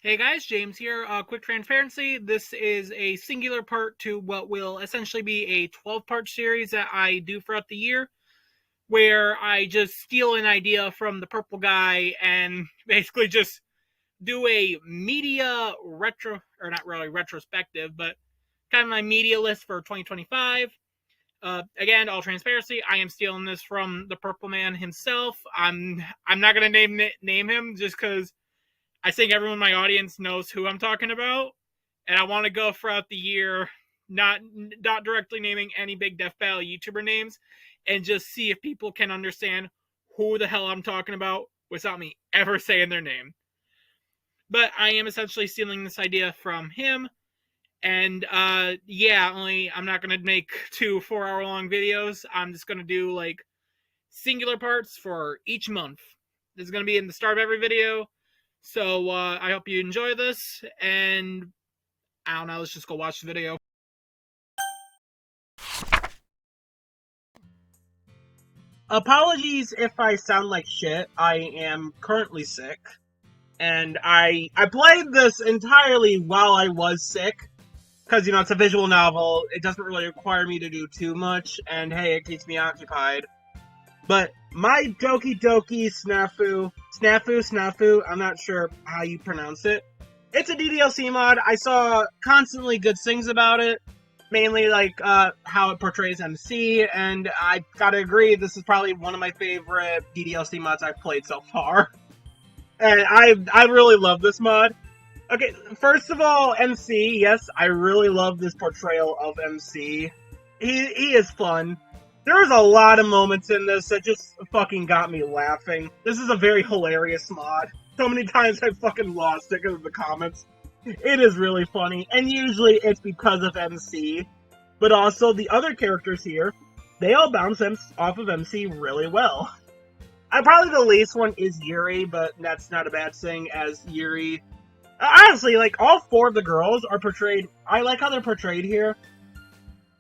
Hey guys, James here. Quick transparency. This is a singular part to what will essentially be a 12-part series that I do throughout the year, where I just steal an idea from the purple guy and basically just do a media retro, or not really retrospective, but kind of my media list for 2025. Again, all transparency, I am stealing this from the purple man himself. I'm not gonna name him just because I think everyone in my audience knows who I'm talking about, and I want to go throughout the year, not directly naming any big Death Battle YouTuber names, and just see if people can understand who the hell I'm talking about without me ever saying their name. But I am essentially stealing this idea from him, and only I'm not gonna make 2 4-hour long videos. I'm just gonna do like singular parts for each month. This is gonna be in the start of every video. So I hope you enjoy this, and I don't know, let's just go watch the video. Apologies if I sound like shit. I am currently sick, and I played this entirely while I was sick, because, it's a visual novel. It doesn't really require me to do too much, and hey, it keeps me occupied. But my Doki Doki Snafu, I'm not sure how you pronounce it. It's a DDLC mod. I saw constantly good things about it, mainly like how it portrays MC, and I gotta agree, this is probably one of my favorite DDLC mods I've played so far. And I really love this mod. Okay, first of all, MC, yes, I really love this portrayal of MC. He is fun. There's a lot of moments in this that just fucking got me laughing. This is a very hilarious mod. So many times I fucking lost it because of the comments. It is really funny, and usually it's because of MC. But also, the other characters here, they all bounce off of MC really well. Probably the least one is Yuri, but that's not a bad thing, as Yuri... Honestly, like, all 4 of the girls are portrayed... I like how they're portrayed here.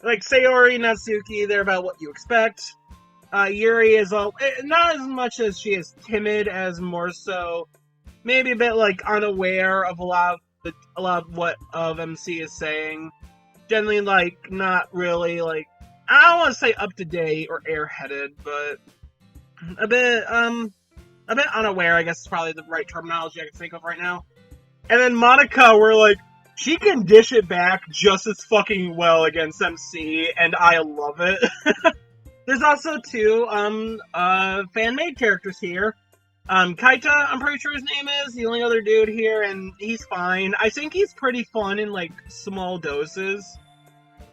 Like, Sayori, Natsuki, they're about what you expect. Yuri is not as much as she is timid, as more so maybe a bit like unaware of a lot of what MC is saying. Generally, like, not really, like, I don't want to say up to date or airheaded, but a bit unaware, I guess is probably the right terminology I can think of right now. And then Monica, we're like, she can dish it back just as fucking well against MC, and I love it. There's also 2 fan-made characters here. Kaita, I'm pretty sure his name is, the only other dude here, and he's fine. I think he's pretty fun in, like, small doses.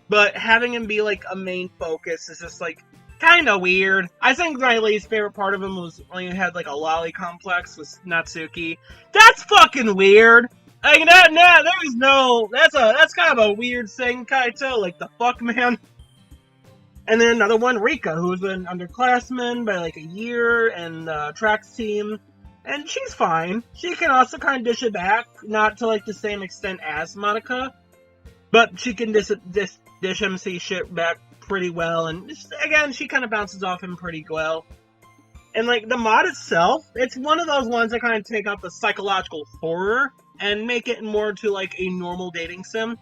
But having him be, like, a main focus is just, like, kinda weird. I think my least favorite part of him was when he had, like, a lolly complex with Natsuki. That's fucking weird! Like, there's no... That's kind of a weird thing, Kaito, like, the fuck, man? And then another one, Rika, who's an underclassman by, like, a year, and tracks team. And she's fine. She can also kind of dish it back, not to, like, the same extent as Monica. But she can dish MC shit back pretty well, and again, she kind of bounces off him pretty well. And, like, the mod itself, it's one of those ones that kind of take out the psychological horror and make it more to, like, a normal dating sim.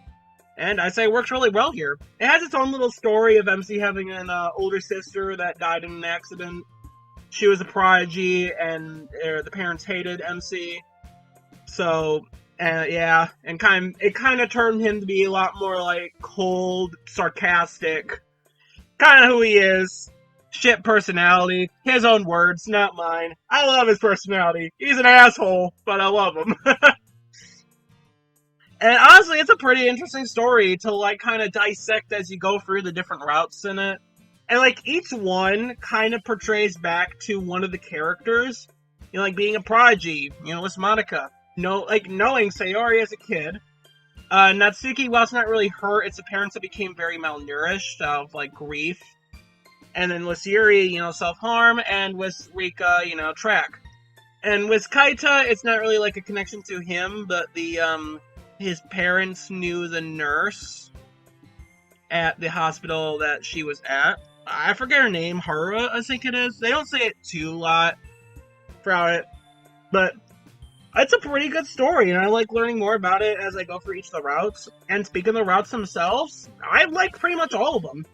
And I say it works really well here. It has its own little story of MC having an older sister that died in an accident. She was a prodigy, and the parents hated MC. So, yeah, and it kind of turned him to be a lot more, like, cold, sarcastic, kind of who he is. Shit personality. His own words, not mine. I love his personality. He's an asshole, but I love him. And honestly, it's a pretty interesting story to, like, kind of dissect as you go through the different routes in it. And, like, each one kind of portrays back to one of the characters. Like, being a prodigy, with Monica. Knowing Sayori as a kid. Natsuki, while it's not really her, it's the parents that became very malnourished out of, like, grief. And then with Yuri, self-harm, and with Rika, track. And with Kaita, it's not really, like, a connection to him, but his parents knew the nurse at the hospital that she was at. I forget her name, Hara, I think it is. They don't say it too lot throughout it, but It's a pretty good story, and I like learning more about it as I go through each of the routes. And speaking of the routes themselves, I like pretty much all of them.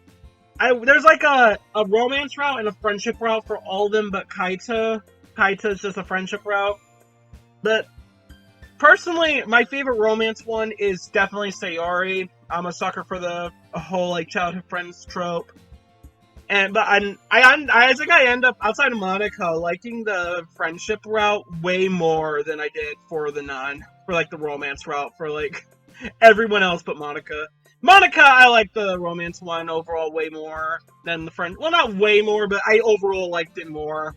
There's like a romance route and a friendship route for all of them, but Kaita. Kaita is just a friendship route. But personally, my favorite romance one is definitely Sayori. I'm a sucker for the whole like childhood friends trope. I think I end up outside of Monica liking the friendship route way more than I did for the romance route for like everyone else but Monica. Monica, I like the romance one overall way more than the friend. Well, not way more, but I overall liked it more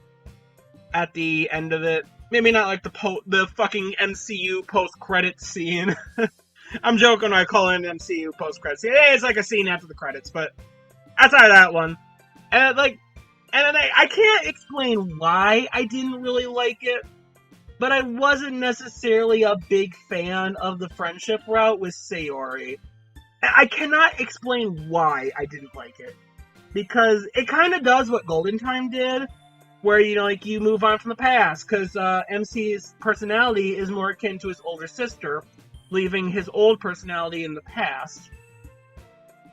at the end of it. Maybe not like the fucking MCU post credits scene. I'm joking when I call it an MCU post credits scene. It's like a scene after the credits, but outside of that one. And then I can't explain why I didn't really like it, but I wasn't necessarily a big fan of the friendship route with Sayori. I cannot explain why I didn't like it, because it kind of does what Golden Time did, where you move on from the past, because MC's personality is more akin to his older sister, leaving his old personality in the past.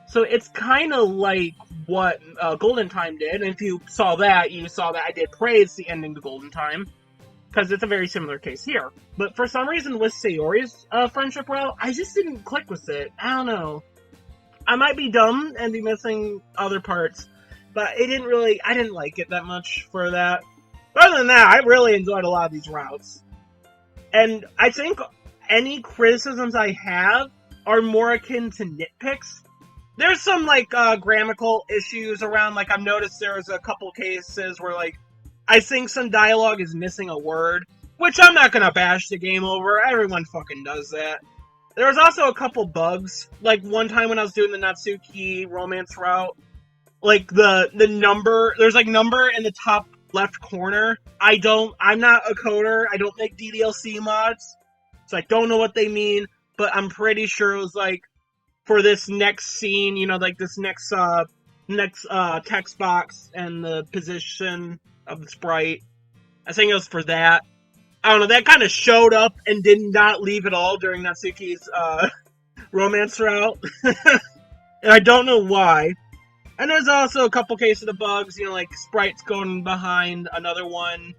So it's kind of like what Golden Time did, and if you saw that, I did praise the ending to Golden Time, because it's a very similar case here. But for some reason, with Sayori's friendship route, I just didn't click with it. I don't know. I might be dumb and be missing other parts, but I didn't like it that much for that. But other than that, I really enjoyed a lot of these routes. And I think any criticisms I have are more akin to nitpicks. There's some, grammatical issues around, I've noticed there's a couple cases where, I think some dialogue is missing a word, which I'm not gonna bash the game over, everyone fucking does that. There was also a couple bugs, one time when I was doing the Natsuki romance route, the number, there's, number in the top left corner. I'm not a coder, I don't make DDLC mods, so I don't know what they mean, but I'm pretty sure it was, for this next scene, this next text box and the position of the sprite. I think it was for that. I don't know, that kind of showed up and did not leave at all during Natsuki's romance route. And I don't know why. And there's also a couple cases of bugs, sprites going behind another one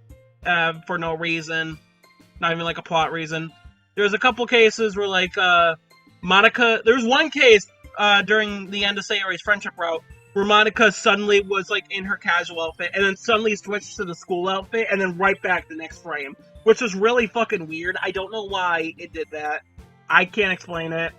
for no reason. Not even a plot reason. There's a couple cases where Monica, there was one case during the end of Sayori's friendship route where Monica suddenly was in her casual outfit and then suddenly switched to the school outfit and then right back the next frame, which was really fucking weird. I don't know why it did that. I can't explain it.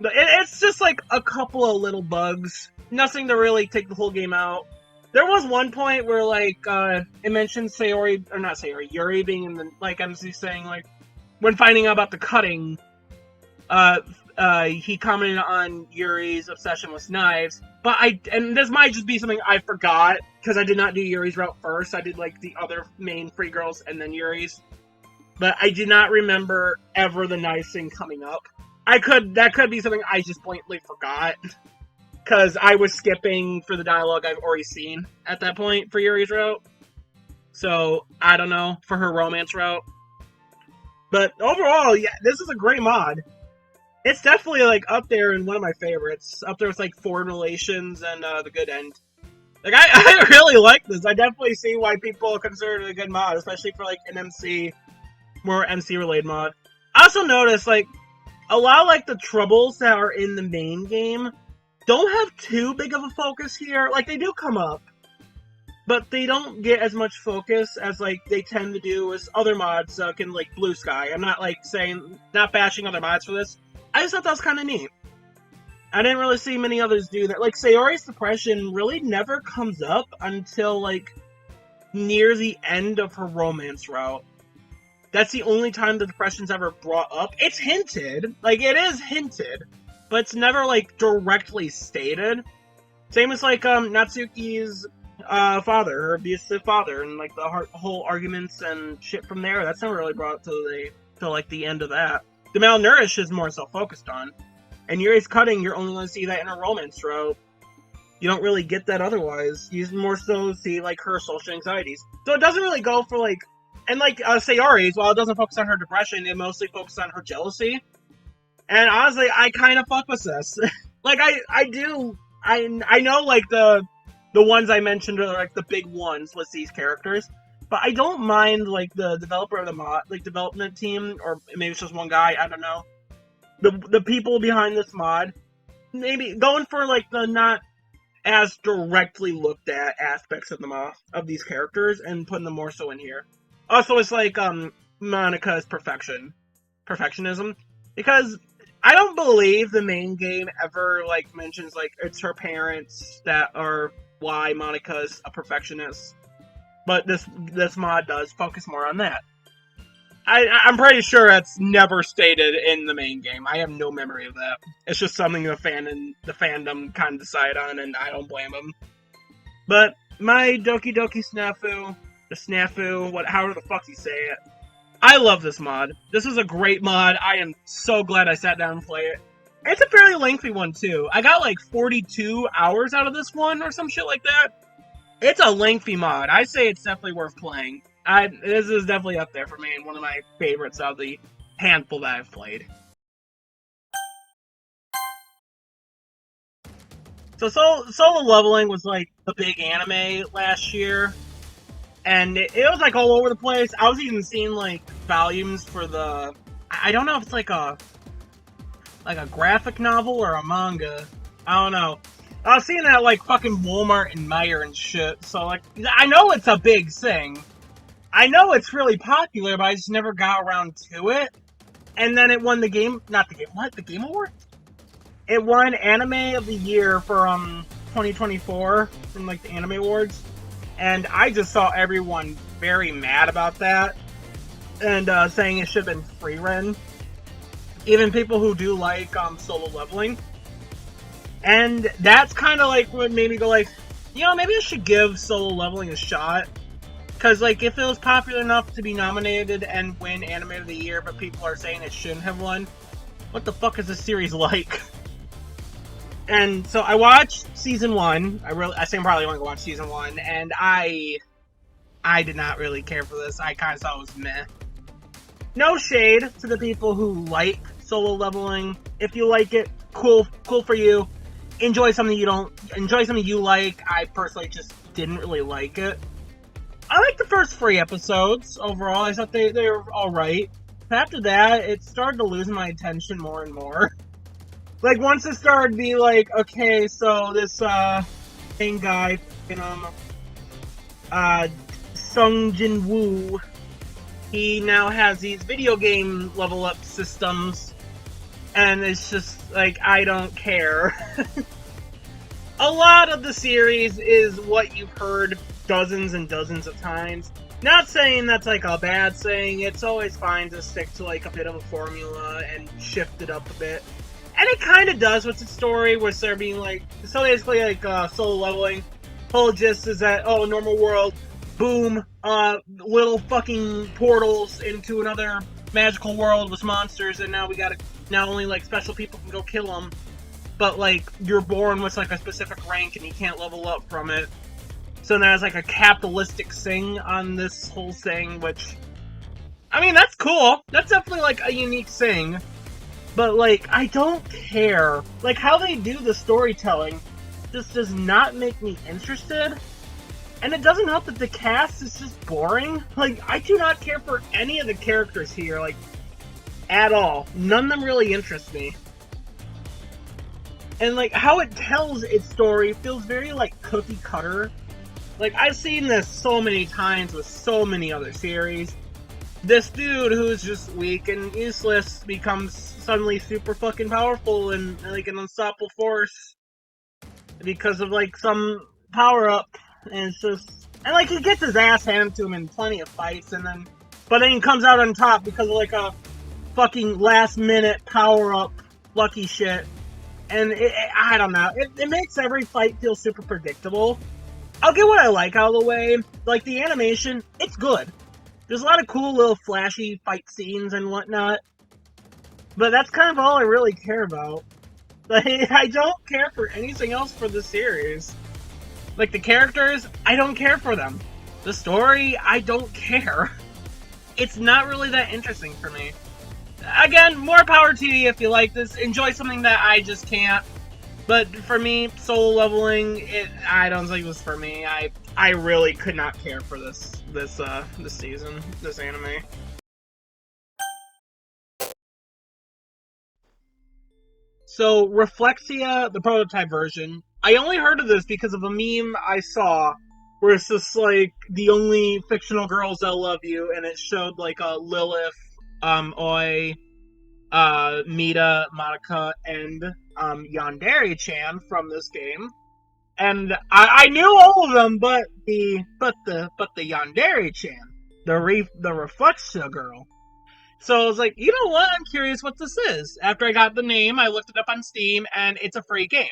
But it's just a couple of little bugs. Nothing to really take the whole game out. There was one point where it mentioned Yuri being in the MC saying when finding out about the cutting. He commented on Yuri's obsession with knives, and this might just be something I forgot, because I did not do Yuri's route first, I did the other main Free Girls and then Yuri's, but I did not remember ever the knives thing coming up. That could be something I just blatantly forgot, because I was skipping for the dialogue I've already seen at that point for Yuri's route, so I don't know, for her romance route. But overall, yeah, this is a great mod. It's definitely, up there in one of my favorites. Up there with, Foreign Relations and The Good End. I really like this. I definitely see why people consider it a good mod, especially for, an more MC-related mod. I also noticed, a lot of, the troubles that are in the main game don't have too big of a focus here. They do come up, but they don't get as much focus as, they tend to do with other mods, in, Blue Sky. I'm not, not bashing other mods for this. I just thought that was kind of neat. I didn't really see many others do that. Sayori's Depression really never comes up until, near the end of her romance route. That's the only time the Depression's ever brought up. It's hinted. It is hinted. But it's never, directly stated. Same as, Natsuki's father, her abusive father, and, the whole arguments and shit from there. That's never really brought up till the end of that. The Malnourished is more so-focused on. And Yuri's Cutting, you're only going to see that in a romance route. You don't really get that otherwise. You more so see, her social anxieties. So it doesn't really go for, And like Sayori's, while it doesn't focus on her depression, it mostly focuses on her jealousy. And honestly, I kind of fuck with this. Like I do. I know like the ones I mentioned are like the big ones with these characters, but I don't mind like the developer of the mod, like development team, or maybe it's just one guy. I don't know. The people behind this mod, maybe going for like the not as directly looked at aspects of of these characters and putting them more so in here. Also, it's like Monika's perfectionism, because I don't believe the main game ever like mentions like it's her parents that are why Monika's a perfectionist, but this mod does focus more on that. I'm pretty sure that's never stated in the main game. I have no memory of that. It's just something the fandom kind of decide on, and I don't blame them. But my Doki Doki Snafu, the Snafu, however the fuck you say it, I love this mod. This is a great mod. I am so glad I sat down and played it. It's a fairly lengthy one too. I got like 42 hours out of this one or some shit like that. It's a lengthy mod. I say it's definitely worth playing. This is definitely up there for me and one of my favorites out of the handful that I've played. So Solo Leveling was like the big anime last year, and it was like all over the place. I was even seeing like volumes for the, I don't know if it's like a graphic novel or a manga. I don't know. I was seeing that like fucking Walmart and Meijer and shit. So like, I know it's a big thing. I know it's really popular, but I just never got around to it. And then it won the Game Award? It won Anime of the Year for 2024 from like the Anime Awards. And I just saw everyone very mad about that. And saying it should have been free run. Even people who do like Solo Leveling. And that's kind of like what made me go like, you know, maybe I should give Solo Leveling a shot. Because, like, if it was popular enough to be nominated and win Anime of the Year, but people are saying it shouldn't have won, what the fuck is this series like? And so I watched season 1. I say I'm probably going to watch season 1, and I did not really care for this. I kind of thought it was meh. No shade to the people who like Solo Leveling. If you like it, cool for you. Enjoy something you like. I personally just didn't really like it. I liked the first 3 episodes overall. I thought they were alright. After that, it started to lose my attention more and more. Like, once it started to be like, okay, so this, main guy, Sung Jin Woo, he now has these video game level up systems, and it's just, like, I don't care. A lot of the series is what you've heard dozens and dozens of times. Not saying that's like a bad thing. It's always fine to stick to like a bit of a formula and shift it up a bit. And it kind of does with the story, where they're being like, so basically like Solo Leveling. Whole gist is that, oh, normal world, boom, little fucking portals into another magical world with monsters, and now we gotta, not only like special people can go kill them, but like you're born with like a specific rank and you can't level up from it. So there's like a capitalistic thing on this whole thing, which, I mean, that's cool. That's definitely like a unique thing. But like, I don't care. Like, how they do the storytelling just does not make me interested. And it doesn't help that the cast is just boring. Like, I do not care for any of the characters here, like, at all. None of them really interest me. And like, how it tells its story feels very like cookie cutter. Like, I've seen this so many times with so many other series. This dude who's just weak and useless becomes suddenly super fucking powerful and like an unstoppable force because of like some power up. And it's just, and like he gets his ass handed to him in plenty of fights, but then he comes out on top because of like a fucking last minute power up lucky shit. And I don't know, it makes every fight feel super predictable. I'll get what I like out of the way. Like, the animation, it's good. There's a lot of cool little flashy fight scenes and whatnot. But that's kind of all I really care about. Like, I don't care for anything else for the series. Like, the characters, I don't care for them. The story, I don't care. it's not really that interesting for me. Again, more power to you if you like this. Enjoy something that I just can't. But for me, solo leveling, I don't think it was for me. I really could not care for this season, this anime. So Reflexia, the prototype version, I only heard of this because of a meme I saw where it's just like the only fictional girls that love you, and it showed like a Lilith, Oi, Mita, Monica, and Yandere-chan from this game. And I knew all of them, but the Yandere-chan, the Reflexia girl. So I was like, you know what? I'm curious what this is. After I got the name, I looked it up on Steam, and it's a free game.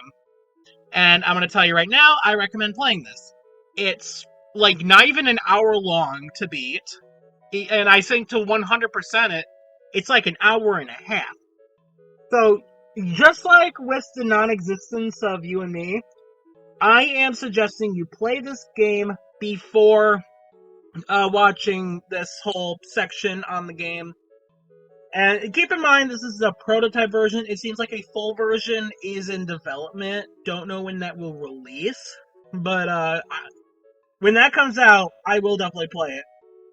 And I'm gonna tell you right now, I recommend playing this. It's like not even an hour long to beat, and I think to 100% it, it's like an hour and a half. So just like with the non-existence of You and Me, I am suggesting you play this game before watching this whole section on the game. And keep in mind, this is a prototype version. It seems like a full version is in development. Don't know when that will release. But when that comes out, I will definitely play it.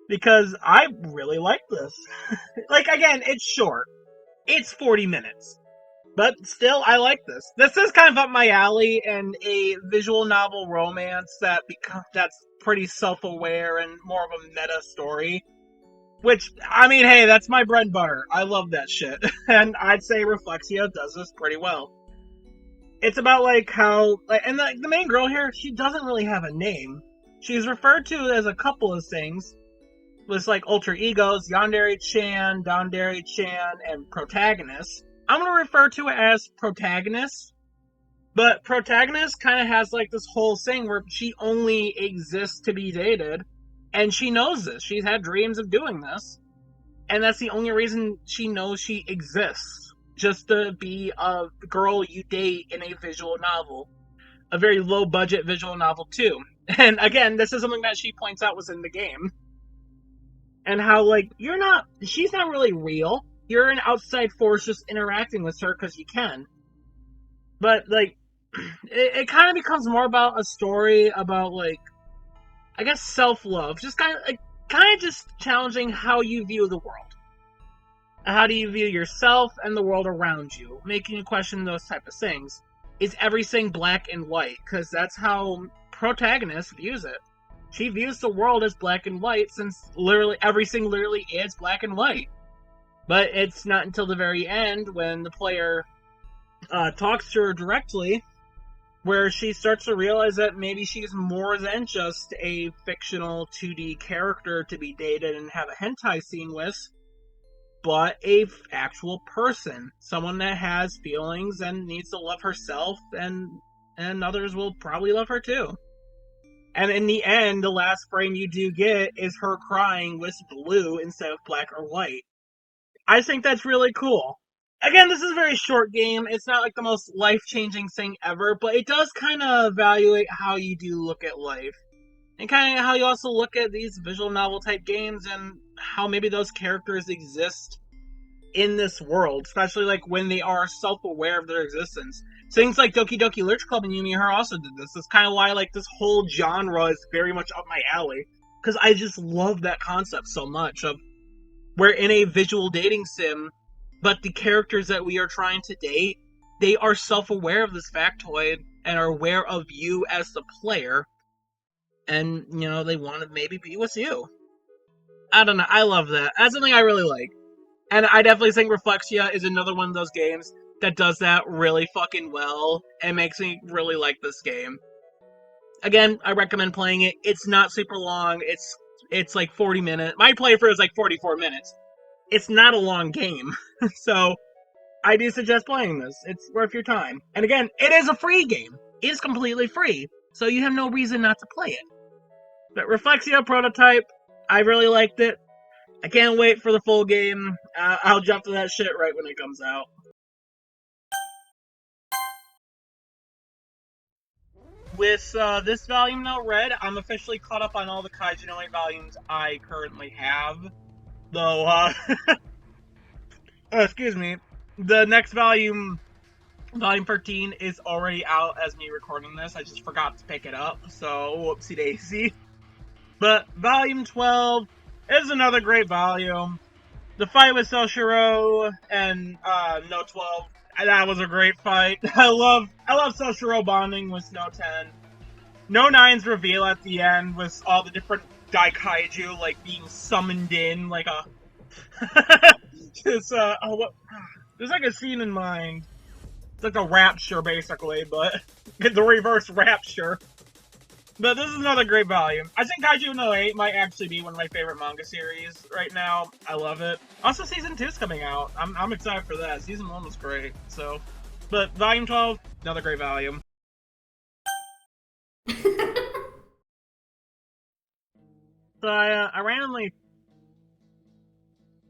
Because I really like this. Like, again, it's short. It's 40 minutes. But still, I like this. This is kind of up my alley, and a visual novel romance that's pretty self-aware and more of a meta story. Which, I mean, hey, that's my bread and butter. I love that shit. And I'd say Reflexia does this pretty well. It's about, like, how... And the main girl here, she doesn't really have a name. She's referred to as a couple of things. With, like, alter egos, Yandere-chan, Dandere-chan, and Protagonist. I'm gonna refer to it as Protagonist. But Protagonist kind of has, like, this whole thing where she only exists to be dated. And she knows this. She's had dreams of doing this. And that's the only reason she knows she exists. Just to be a girl you date in a visual novel. A very low budget visual novel, too. And again, this is something that she points out was in the game. And how, like, she's not really real. You're an outside force just interacting with her because you can. But, like, it kind of becomes more about a story about, like, I guess self-love. Just kind of just challenging how you view the world. How do you view yourself and the world around you? Making you question those type of things. Is everything black and white? Because that's how Protagonist views it. She views the world as black and white since literally everything literally is black and white. But it's not until the very end when the player talks to her directly where she starts to realize that maybe she's more than just a fictional 2D character to be dated and have a hentai scene with, but a actual person, someone that has feelings and needs to love herself, and others will probably love her too. And in the end, the last frame you do get is her crying with blue instead of black or white. I think that's really cool. Again, this is a very short game. It's not like the most life-changing thing ever, but it does kind of evaluate how you do look at life. And kind of how you also look at these visual novel type games and how maybe those characters exist in this world, especially like when they are self-aware of their existence. Things like Doki Doki Literature Club and Yumi Her also did this. That's kind of why like this whole genre is very much up my alley. Because I just love that concept so much of we're in a visual dating sim, but the characters that we are trying to date, they are self-aware of this factoid and are aware of you as the player. And, they want to maybe be with you. I don't know. I love that. That's something I really like. And I definitely think Reflexia is another one of those games that does that really fucking well and makes me really like this game. Again, I recommend playing it. It's not super long. It's like 40 minutes. My playthrough is like 44 minutes. It's not a long game. So, I do suggest playing this. It's worth your time. And again, it is a free game. It is completely free. So you have no reason not to play it. But Reflexia Prototype, I really liked it. I can't wait for the full game. I'll jump to that shit right when it comes out. With this volume now read, I'm officially caught up on all the Kaiju no Ue volumes I currently have. Though, excuse me, the next volume, Volume 13, is already out as me recording this. I just forgot to pick it up, so whoopsie daisy. But Volume 12 is another great volume. The fight with Soshiro and No 12, that was a great fight. I love Soshiro bonding with No 10. No 9's reveal at the end with all the different Daikaiju like being summoned in like a there's like a scene in mind. It's like a rapture basically, but the reverse rapture. But this is another great volume. I think Kaiju no 8 might actually be one of my favorite manga series right now. I love it. Also, Season 2 is coming out. I'm excited for that. Season 1 was great, so. But Volume 12, another great volume. So I randomly,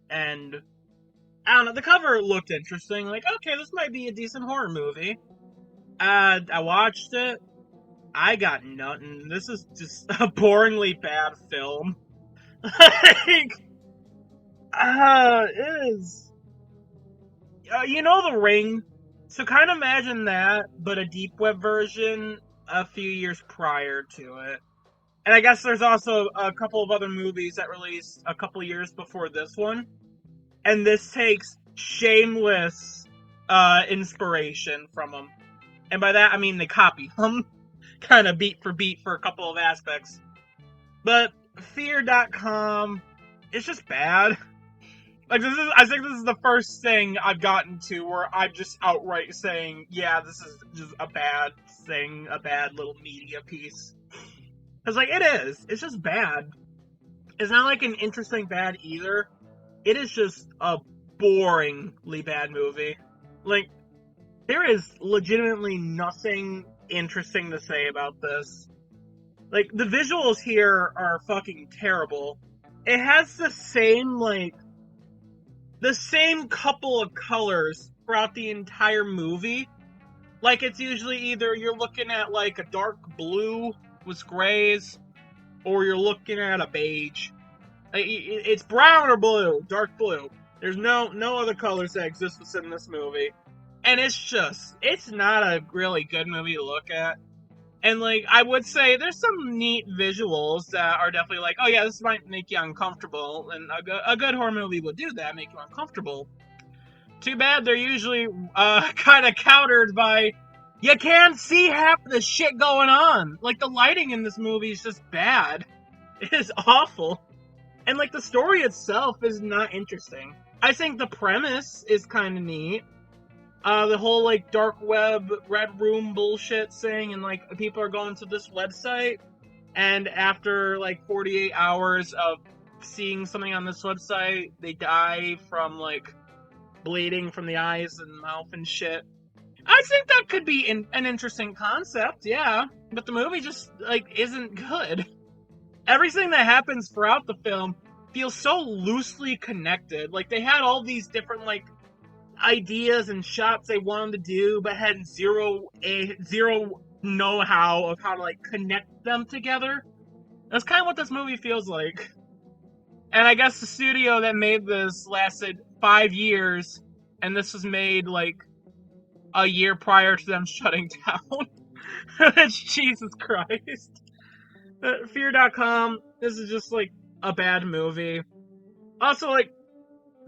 and I don't know, the cover looked interesting. Like, okay, this might be a decent horror movie. I watched it. I got nothing. This is just a boringly bad film. Like, it is. You know The Ring? So kind of imagine that, but a deep web version a few years prior to it. And I guess there's also a couple of other movies that released a couple years before this one. And this takes shameless inspiration from them. And by that, I mean they copy them. Kind of beat for a couple of aspects. But Fear.com, it's just bad. Like, I think this is the first thing I've gotten to where I'm just outright saying, yeah, this is just a bad thing, a bad little media piece. Because, like, it is. It's just bad. It's not, like, an interesting bad either. It is just a boringly bad movie. Like, there is legitimately nothing interesting to say about this. Like, the visuals here are fucking terrible. It has the same couple of colors throughout the entire movie. Like, it's usually either you're looking at, like, a dark blue with grays, or you're looking at a beige. It's brown or blue, dark blue. There's no other colors that exist within this movie. And it's not a really good movie to look at. And, like, I would say there's some neat visuals that are definitely like, oh yeah, this might make you uncomfortable, and a good horror movie would do that, make you uncomfortable. Too bad they're usually kind of countered by, you can't see half the shit going on. Like, the lighting in this movie is just bad. It is awful. And, like, the story itself is not interesting. I think the premise is kind of neat. The whole, like, dark web, red room bullshit thing, and, like, people are going to this website, and after, like, 48 hours of seeing something on this website, they die from, like, bleeding from the eyes and mouth and shit. I think that could be an interesting concept, yeah, but the movie just, like, isn't good. Everything that happens throughout the film feels so loosely connected. Like, they had all these different, like, ideas and shots they wanted to do, but had zero know-how of how to, like, connect them together. That's kind of what this movie feels like. And I guess the studio that made this lasted 5 years, and this was made, like, a year prior to them shutting down. Jesus Christ. Fear.com, this is just, like, a bad movie. Also, like,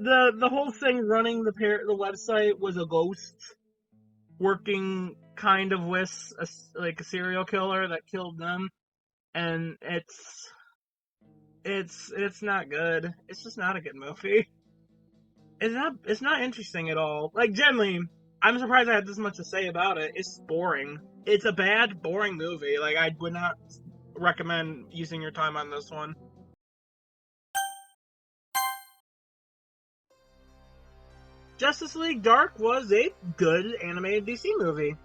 the whole thing running the website was a ghost working kind of with a serial killer that killed them, and it's not good. It's just not a good movie. It's not interesting at all. Like, generally, I'm surprised I had this much to say about it. It's boring. It's a bad, boring movie. Like, I would not recommend using your time on this one. Justice League Dark was a good animated DC movie.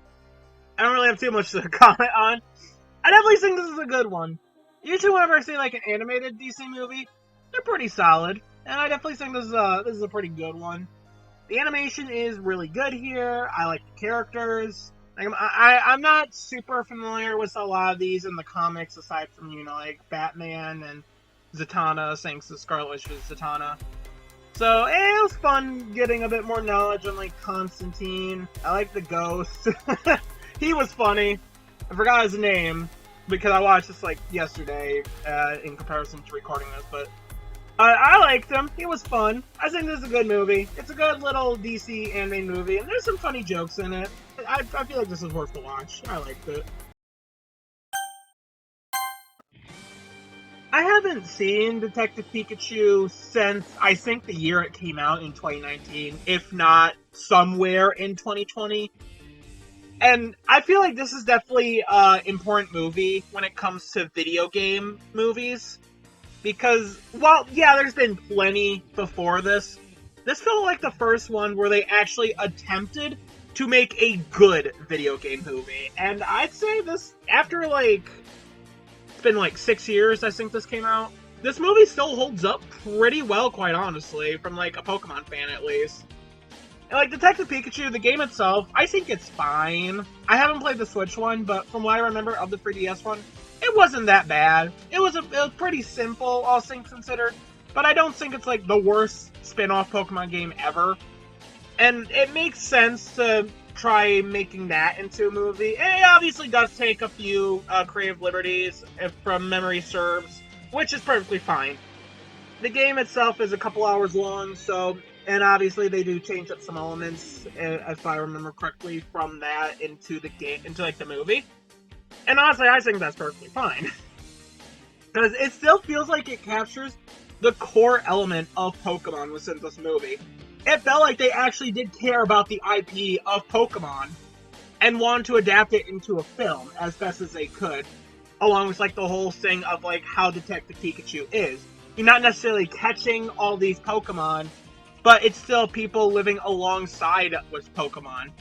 I don't really have too much to comment on. I definitely think this is a good one. Usually whenever I see, like, an animated DC movie, they're pretty solid. And I definitely think this is a pretty good one. The animation is really good here. I like the characters. Like, I'm not super familiar with a lot of these in the comics, aside from, like, Batman and Zatanna, thanks to Scarlet Witch with Zatanna. So it was fun getting a bit more knowledge on like Constantine. I like the ghost. He was funny. I forgot his name because I watched this like yesterday in comparison to recording this, but I liked him. He was fun. I think this is a good movie. It's a good little DC animated movie, and there's some funny jokes in it. I feel like this is worth the watch. I liked it. I haven't seen Detective Pikachu since I think the year it came out in 2019, if not somewhere in 2020. And I feel like this is definitely an important movie when it comes to video game movies. Because, well, yeah, there's been plenty before this. This felt like the first one where they actually attempted to make a good video game movie. And I'd say this, after like, it's been like 6 years, I think this came out. This movie still holds up pretty well, quite honestly, from like a Pokemon fan at least. And like Detective Pikachu, the game itself, I think it's fine. I haven't played the Switch one, but from what I remember of the 3DS one, it wasn't that bad. It was pretty simple, all things considered. But I don't think it's like the worst spin-off Pokemon game ever. And it makes sense to try making that into a movie. It obviously does take a few creative liberties, if from memory serves, which is perfectly fine. The game itself is a couple hours long, so... And obviously they do change up some elements, if I remember correctly, from that into the game, into like the movie. And honestly, I think that's perfectly fine. Because it still feels like it captures the core element of Pokemon within this movie. It felt like they actually did care about the IP of Pokemon and wanted to adapt it into a film as best as they could. Along with like the whole thing of like how Detective Pikachu is. You're not necessarily catching all these Pokemon, but it's still people living alongside with Pokemon.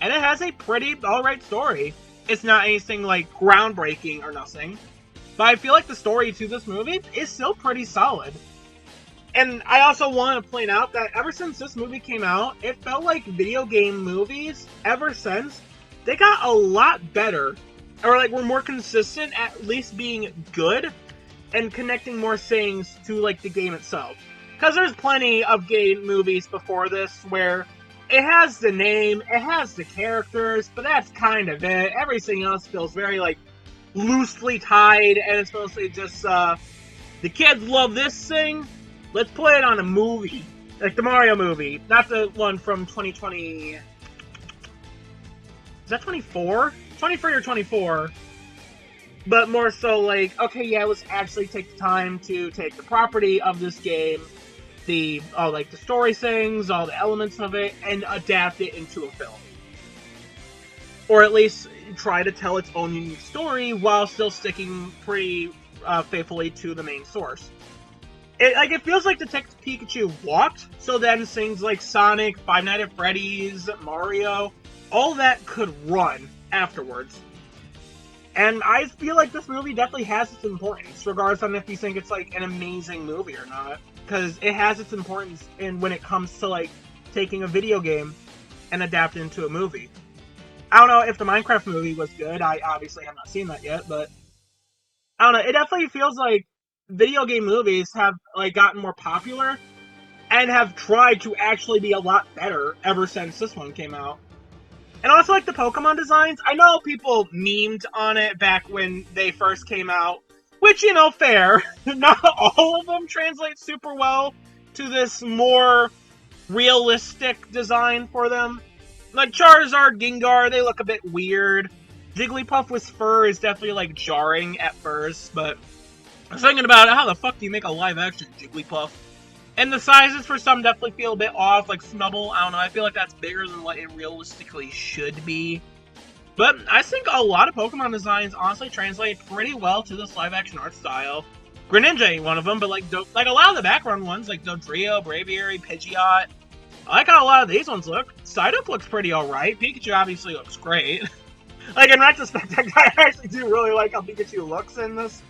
And it has a pretty alright story. It's not anything like groundbreaking or nothing. But I feel like the story to this movie is still pretty solid. And I also want to point out that ever since this movie came out, it felt like video game movies, ever since, they got a lot better. Or like were more consistent at least being good and connecting more things to like the game itself. Because there's plenty of game movies before this where it has the name, it has the characters, but that's kind of it. Everything else feels very, like, loosely tied, and it's mostly just, the kids love this thing, let's play it on a movie. Like the Mario movie, not the one from 2020... Is that 24? 23 or 24. But more so like, okay, yeah, let's actually take the time to take the property of this game, all like the story things, all the elements of it, and adapt it into a film. Or at least try to tell its own unique story while still sticking pretty faithfully to the main source. It feels like Detective Pikachu walked, so then things like Sonic, Five Nights at Freddy's, Mario, all that could run afterwards. And I feel like this movie definitely has its importance, regardless on if you think it's like an amazing movie or not. Because it has its importance when it comes to like taking a video game and adapting it into a movie. I don't know if the Minecraft movie was good. I obviously have not seen that yet, but I don't know. It definitely feels like video game movies have like gotten more popular and have tried to actually be a lot better ever since this one came out. And also like the Pokemon designs. I know people memed on it back when they first came out. Which, you know, fair. Not all of them translate super well to this more realistic design for them. Like Charizard, Gengar, they look a bit weird. Jigglypuff with fur is definitely, like, jarring at first, but I was thinking about it, how the fuck do you make a live-action Jigglypuff? And the sizes for some definitely feel a bit off, like Snubble, I don't know, I feel like that's bigger than what it realistically should be. But I think a lot of Pokemon designs honestly translate pretty well to this live-action art style. Greninja ain't one of them, but like a lot of the background ones, like Dodrio, Braviary, Pidgeot, I like how a lot of these ones look. Psyduck looks pretty alright. Pikachu obviously looks great. Like, in retrospect, I actually do really like how Pikachu looks in this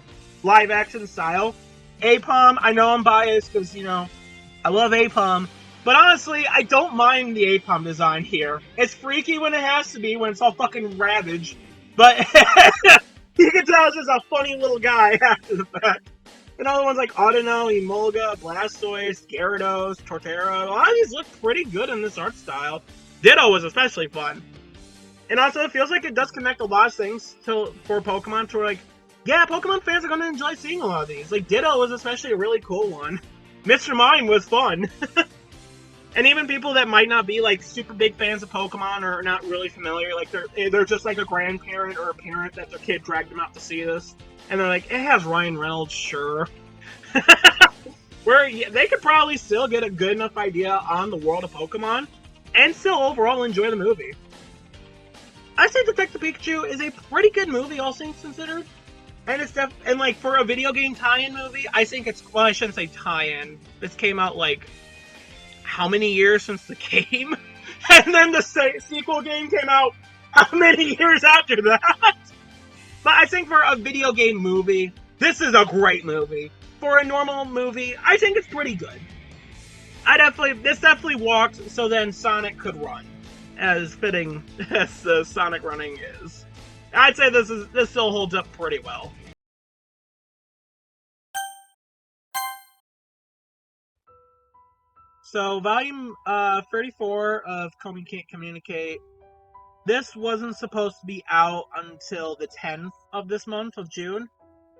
live-action style. Aipom, I know I'm biased because, you know, I love Aipom. But honestly, I don't mind the Aipom design here. It's freaky when it has to be, when it's all fucking ravaged. But you can tell it's just a funny little guy after the fact. And other ones like Audino, Emolga, Blastoise, Gyarados, Torterra. A lot of these look pretty good in this art style. Ditto was especially fun. And also, it feels like it does connect a lot of things for Pokemon to like, yeah, Pokemon fans are going to enjoy seeing a lot of these. Like, Ditto was especially a really cool one. Mr. Mime was fun. And even people that might not be like super big fans of Pokemon or are not really familiar, like they're just like a grandparent or a parent that their kid dragged them out to see this, and they're like, it has Ryan Reynolds, sure. Where they could probably still get a good enough idea on the world of Pokemon and still overall enjoy the movie. I say Detective Pikachu is a pretty good movie, all things considered. And it's and like for a video game tie-in movie, I think it's, well, I shouldn't say tie-in. This came out like how many years since the game? And then the sequel game came out how many years after that? But I think for a video game movie, this is a great movie. For a normal movie, I think it's pretty good. This definitely walked so then Sonic could run, as fitting as the Sonic running is. I'd say this still holds up pretty well. So, volume 34 of Komi Can't Communicate. This wasn't supposed to be out until the 10th of this month of June.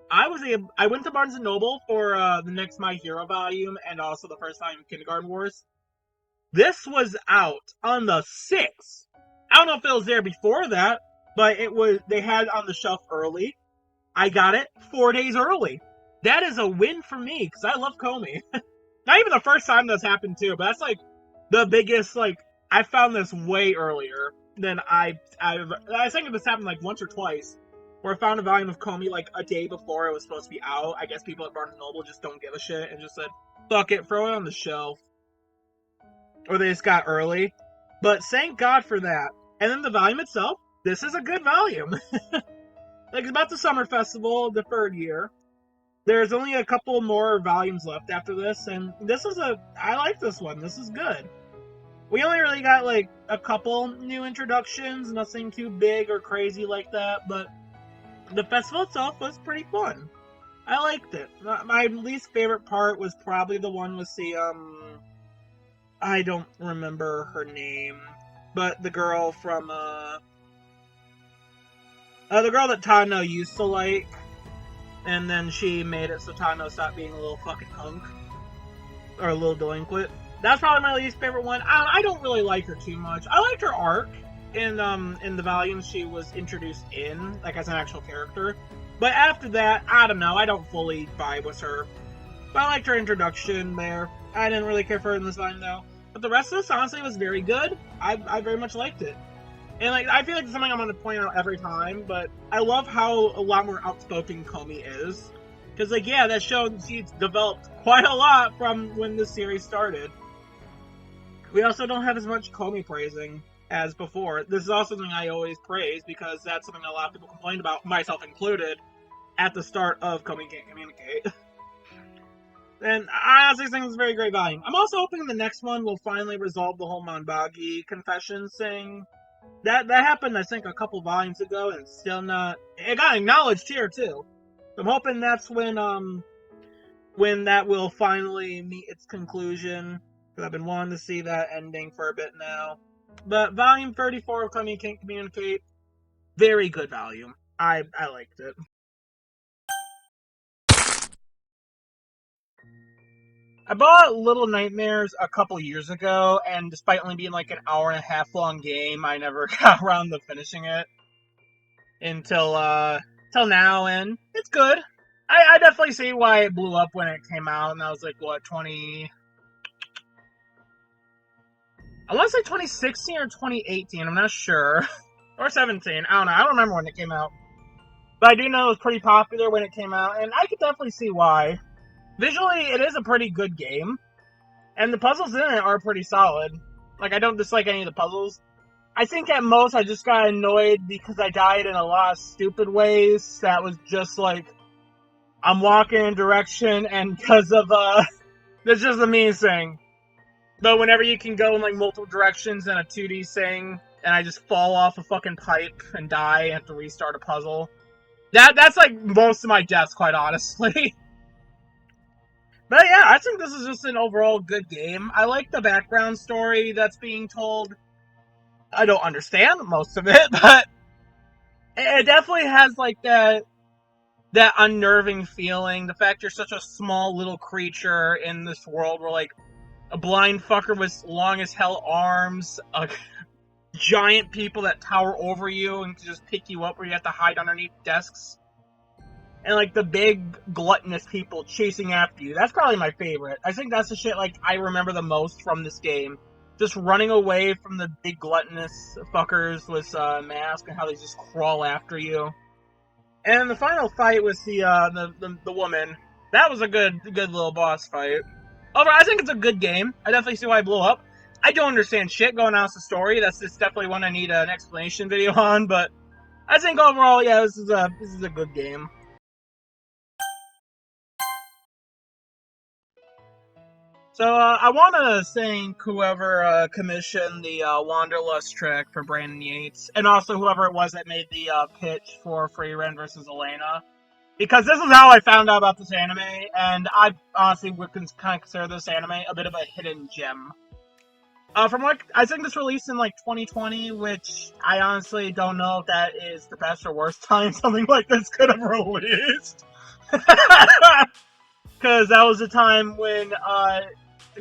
I went to Barnes & Noble for the next My Hero volume and also the first volume of Kindergarten Wars. This was out on the 6th. I don't know if it was there before that, but they had it on the shelf early. I got it 4 days early. That is a win for me, because I love Komi. Not even the first time that's happened too, but that's like the biggest, like, I found this way earlier than I think this happened like once or twice, where I found a volume of Komi like a day before it was supposed to be out. I guess people at Barnes & Noble just don't give a shit and just said, fuck it, throw it on the shelf. Or they just got early. But thank God for that. And then the volume itself, this is a good volume. Like, it's about the Summer Festival, the 3rd year. There's only a couple more volumes left after this, and I like this one. This is good. We only really got, like, a couple new introductions, nothing too big or crazy like that, but the festival itself was pretty fun. I liked it. My least favorite part was probably the one with the, I don't remember her name, but the girl from, the girl that Tano used to like, and then she made it so Tano stopped being a little fucking hunk. Or a little delinquent. That's probably my least favorite one. I don't really like her too much. I liked her arc in the volume she was introduced in, like as an actual character. But after that, I don't know. I don't fully vibe with her. But I liked her introduction there. I didn't really care for her in this volume though. But the rest of this honestly was very good. I very much liked it. And like, I feel like it's something I'm going to point out every time, but I love how a lot more outspoken Komi is. Because, like, yeah, that showed she's developed quite a lot from when this series started. We also don't have as much Komi praising as before. This is also something I always praise, because that's something a lot of people complained about, myself included, at the start of Komi Can't Communicate. And I honestly think it's a very great volume. I'm also hoping the next one will finally resolve the whole Monbagi confessions thing. That happened, I think, a couple volumes ago, and it's still not... It got acknowledged here, too. I'm hoping that's when that will finally meet its conclusion, because I've been wanting to see that ending for a bit now. But Volume 34 of Komi Can't Communicate, very good volume. I liked it. I bought Little Nightmares a couple years ago, and despite only being like an hour and a half long game, I never got around to finishing it until now, and it's good. I definitely see why it blew up when it came out, and that was like, what, 20... I want to say 2016 or 2018, I'm not sure. Or 17, I don't know, I don't remember when it came out. But I do know it was pretty popular when it came out, and I could definitely see why. Visually, it is a pretty good game, and the puzzles in it are pretty solid. Like, I don't dislike any of the puzzles. I think at most I just got annoyed because I died in a lot of stupid ways that was just like, I'm walking in a direction, and because of, that's just the meanest thing. But whenever you can go in, like, multiple directions in a 2D thing, and I just fall off a fucking pipe and die and have to restart a puzzle. That's, like, most of my deaths, quite honestly. But yeah, I think this is just an overall good game. I like the background story that's being told. I don't understand most of it, but it definitely has like that unnerving feeling. The fact you're such a small little creature in this world where like a blind fucker with long as hell arms, giant people that tower over you and can just pick you up where you have to hide underneath desks, and like the big gluttonous people chasing after you. That's probably my favorite. I think that's the shit like I remember the most from this game. Just running away from the big gluttonous fuckers with masks and how they just crawl after you. And the final fight was the woman. That was a good little boss fight. Overall, I think it's a good game. I definitely see why it blew up. I don't understand shit going on with the story. That's just definitely one I need an explanation video on. But I think overall, yeah, this is a good game. So I want to thank whoever commissioned the Wanderlust track for Brandon Yates, and also whoever it was that made the pitch for Frieren versus Elena. Because this is how I found out about this anime, and I honestly would kind of consider this anime a bit of a hidden gem. From what I think this released in like 2020, which I honestly don't know if that is the best or worst time something like this could have released. Because that was the time when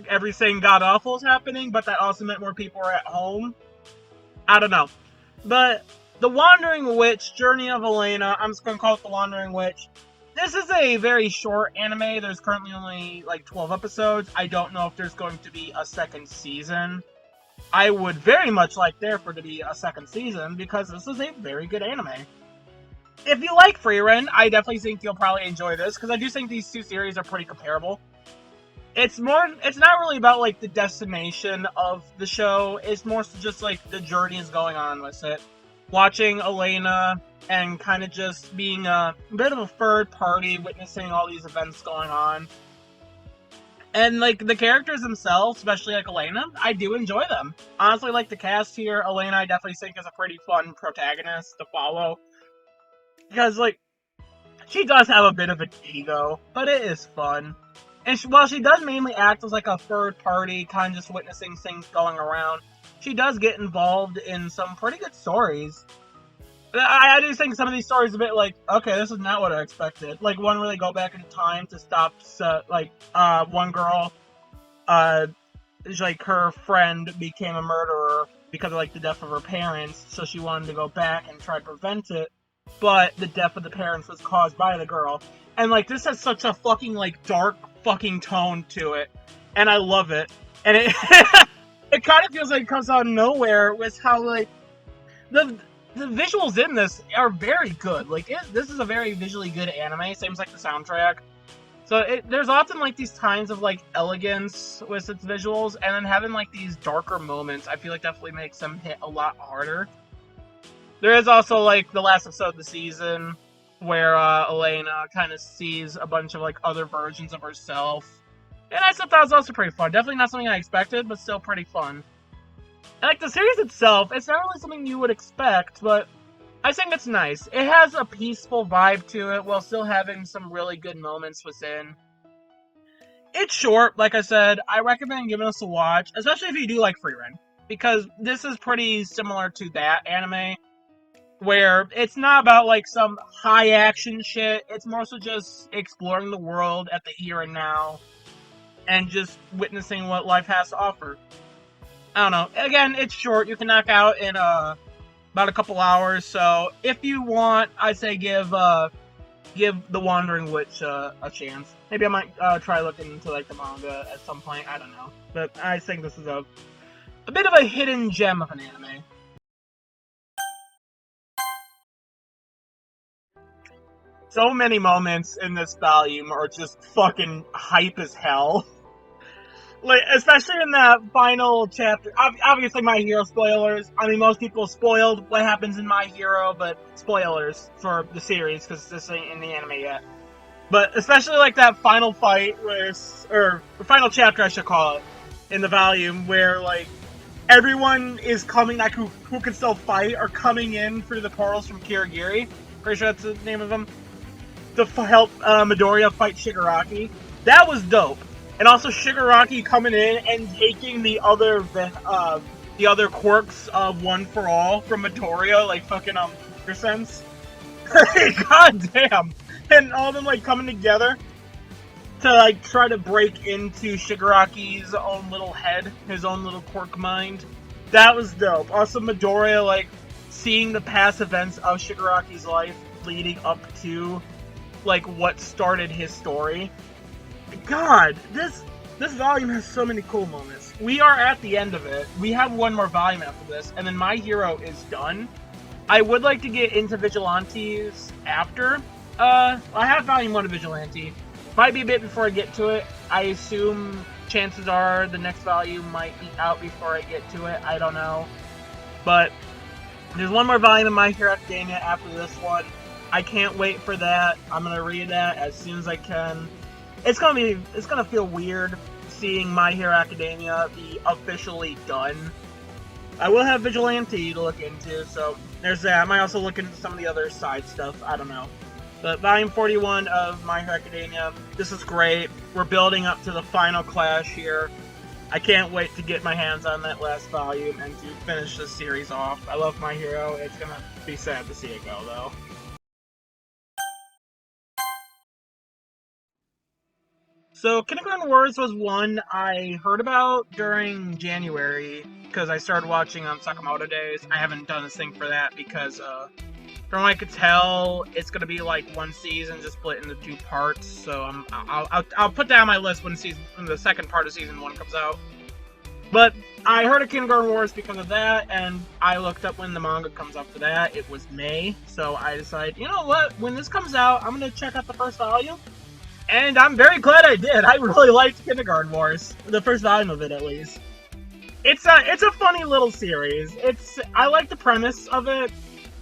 everything got awful was happening, but that also meant more people were at home. I don't know. But The Wandering Witch, Journey of Elena, I'm just going to call it The Wandering Witch. This is a very short anime. There's currently only like 12 episodes. I don't know if there's going to be a second season. I would very much like there for to be a second season because this is a very good anime. If you like Frieren, I definitely think you'll probably enjoy this because I do think these two series are pretty comparable. It's not really about like the destination of the show. It's more so just like the journey is going on with it. Watching Elena and kind of just being a bit of a third party, witnessing all these events going on. And like the characters themselves, especially like Elena, I do enjoy them. Honestly, like the cast here, Elena I definitely think is a pretty fun protagonist to follow. Because like, she does have a bit of an ego, but it is fun. And while she does mainly act as like a third party, kind of just witnessing things going around, she does get involved in some pretty good stories. I do think some of these stories are a bit like, okay, this is not what I expected. Like one where they go back in time to stop, one girl, like her friend became a murderer because of like the death of her parents, so she wanted to go back and try to prevent it. But the death of the parents was caused by the girl. And like this has such a fucking like dark fucking tone to it. And I love it. And it it kind of feels like it comes out of nowhere with how like the visuals in this are very good. Like this is a very visually good anime, same as like the soundtrack. So there's often like these times of like elegance with its visuals, and then having like these darker moments, I feel like definitely makes them hit a lot harder. There is also like the last episode of the season where Elena kind of sees a bunch of like other versions of herself, and I thought that was also pretty fun. Definitely not something I expected, but still pretty fun. And like the series itself, it's not really something you would expect, but I think it's nice. It has a peaceful vibe to it while still having some really good moments within. It's short, like I said. I recommend giving this a watch, especially if you do like Frieren, because this is pretty similar to that anime, where it's not about like some high action shit. It's more so just exploring the world at the here and now, and just witnessing what life has to offer. I don't know. Again, it's short. You can knock out in about a couple hours. So if you want, I'd say give The Wandering Witch a chance. Maybe I might try looking into like the manga at some point. I don't know, but I think this is a bit of a hidden gem of an anime. So many moments in this volume are just fucking hype as hell. Like, especially in that final chapter. Obviously, My Hero spoilers. I mean, most people spoiled what happens in My Hero, but spoilers for the series, because this ain't in the anime yet. But especially, like, that final fight, or the final chapter, I should call it, in the volume, where, like, everyone is coming, like, who can still fight, are coming in through the portals from Kirigiri. Pretty sure that's the name of them. To help Midoriya fight Shigaraki. That was dope. And also Shigaraki coming in and taking the other quirks of One for All from Midoriya, like fucking sense. God damn. And all of them like coming together to like try to break into Shigaraki's own little head, his own little quirk mind. That was dope. Also Midoriya like seeing the past events of Shigaraki's life leading up to like what started his story. God, this volume has so many cool moments. We are at the end of it. We have one more volume after this, and then My Hero is done. I would like to get into Vigilantes after. I have volume 1 of Vigilante. Might be a bit before I get to it. I assume chances are the next volume might be out before I get to it. I don't know. But there's one more volume of My Hero Academia after this one. I can't wait for that. I'm gonna read that as soon as I can. It's gonna feel weird seeing My Hero Academia be officially done. I will have Vigilante to look into, so there's that. I might also look into some of the other side stuff. I don't know. But volume 41 of My Hero Academia, this is great. We're building up to the final clash here. I can't wait to get my hands on that last volume and to finish this series off. I love My Hero. It's gonna be sad to see it go, though. So, Kindergarten Wars was one I heard about during January because I started watching on Sakamoto Days. I haven't done a thing for that because, from what I could tell, it's gonna be like one season just split into 2 parts. So I'll put that on my list when the second part of season 1 comes out. But I heard of Kindergarten Wars because of that, and I looked up when the manga comes up for that. It was May, so I decided, you know what? When this comes out, I'm gonna check out the first volume. And I'm very glad I did. I really liked Kindergarten Wars, the first volume of it at least. It's a funny little series. I like the premise of it,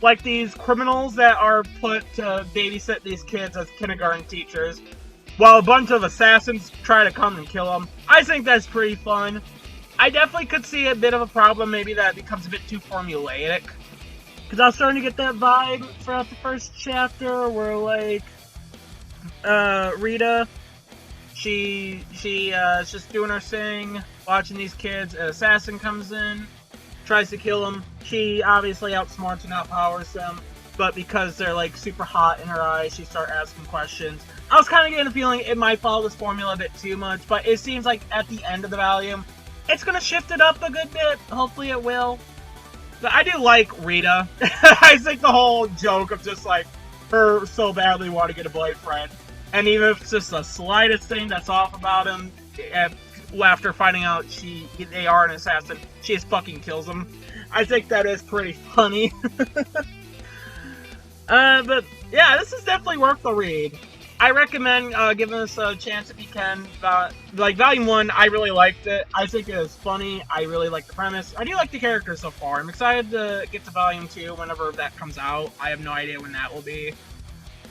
like these criminals that are put to babysit these kids as kindergarten teachers, while a bunch of assassins try to come and kill them. I think that's pretty fun. I definitely could see a bit of a problem, maybe that becomes a bit too formulaic, because I was starting to get that vibe throughout the first chapter, where like Rita, she's just doing her thing, watching these kids. An assassin comes in, tries to kill them. She obviously outsmarts and outpowers them, but because they're like super hot in her eyes, she starts asking questions. I was kind of getting a feeling it might follow this formula a bit too much, but it seems like at the end of the volume, it's gonna shift it up a good bit. Hopefully it will. But I do like Rita. I think the whole joke of just like her so badly wanting to get a boyfriend, and even if it's just the slightest thing that's off about him, after finding out they are an assassin, she just fucking kills him. I think that is pretty funny. But yeah, this is definitely worth the read. I recommend giving this a chance if you can. Like, Volume 1, I really liked it. I think it was funny. I really like the premise. I do like the characters so far. I'm excited to get to Volume 2 whenever that comes out. I have no idea when that will be.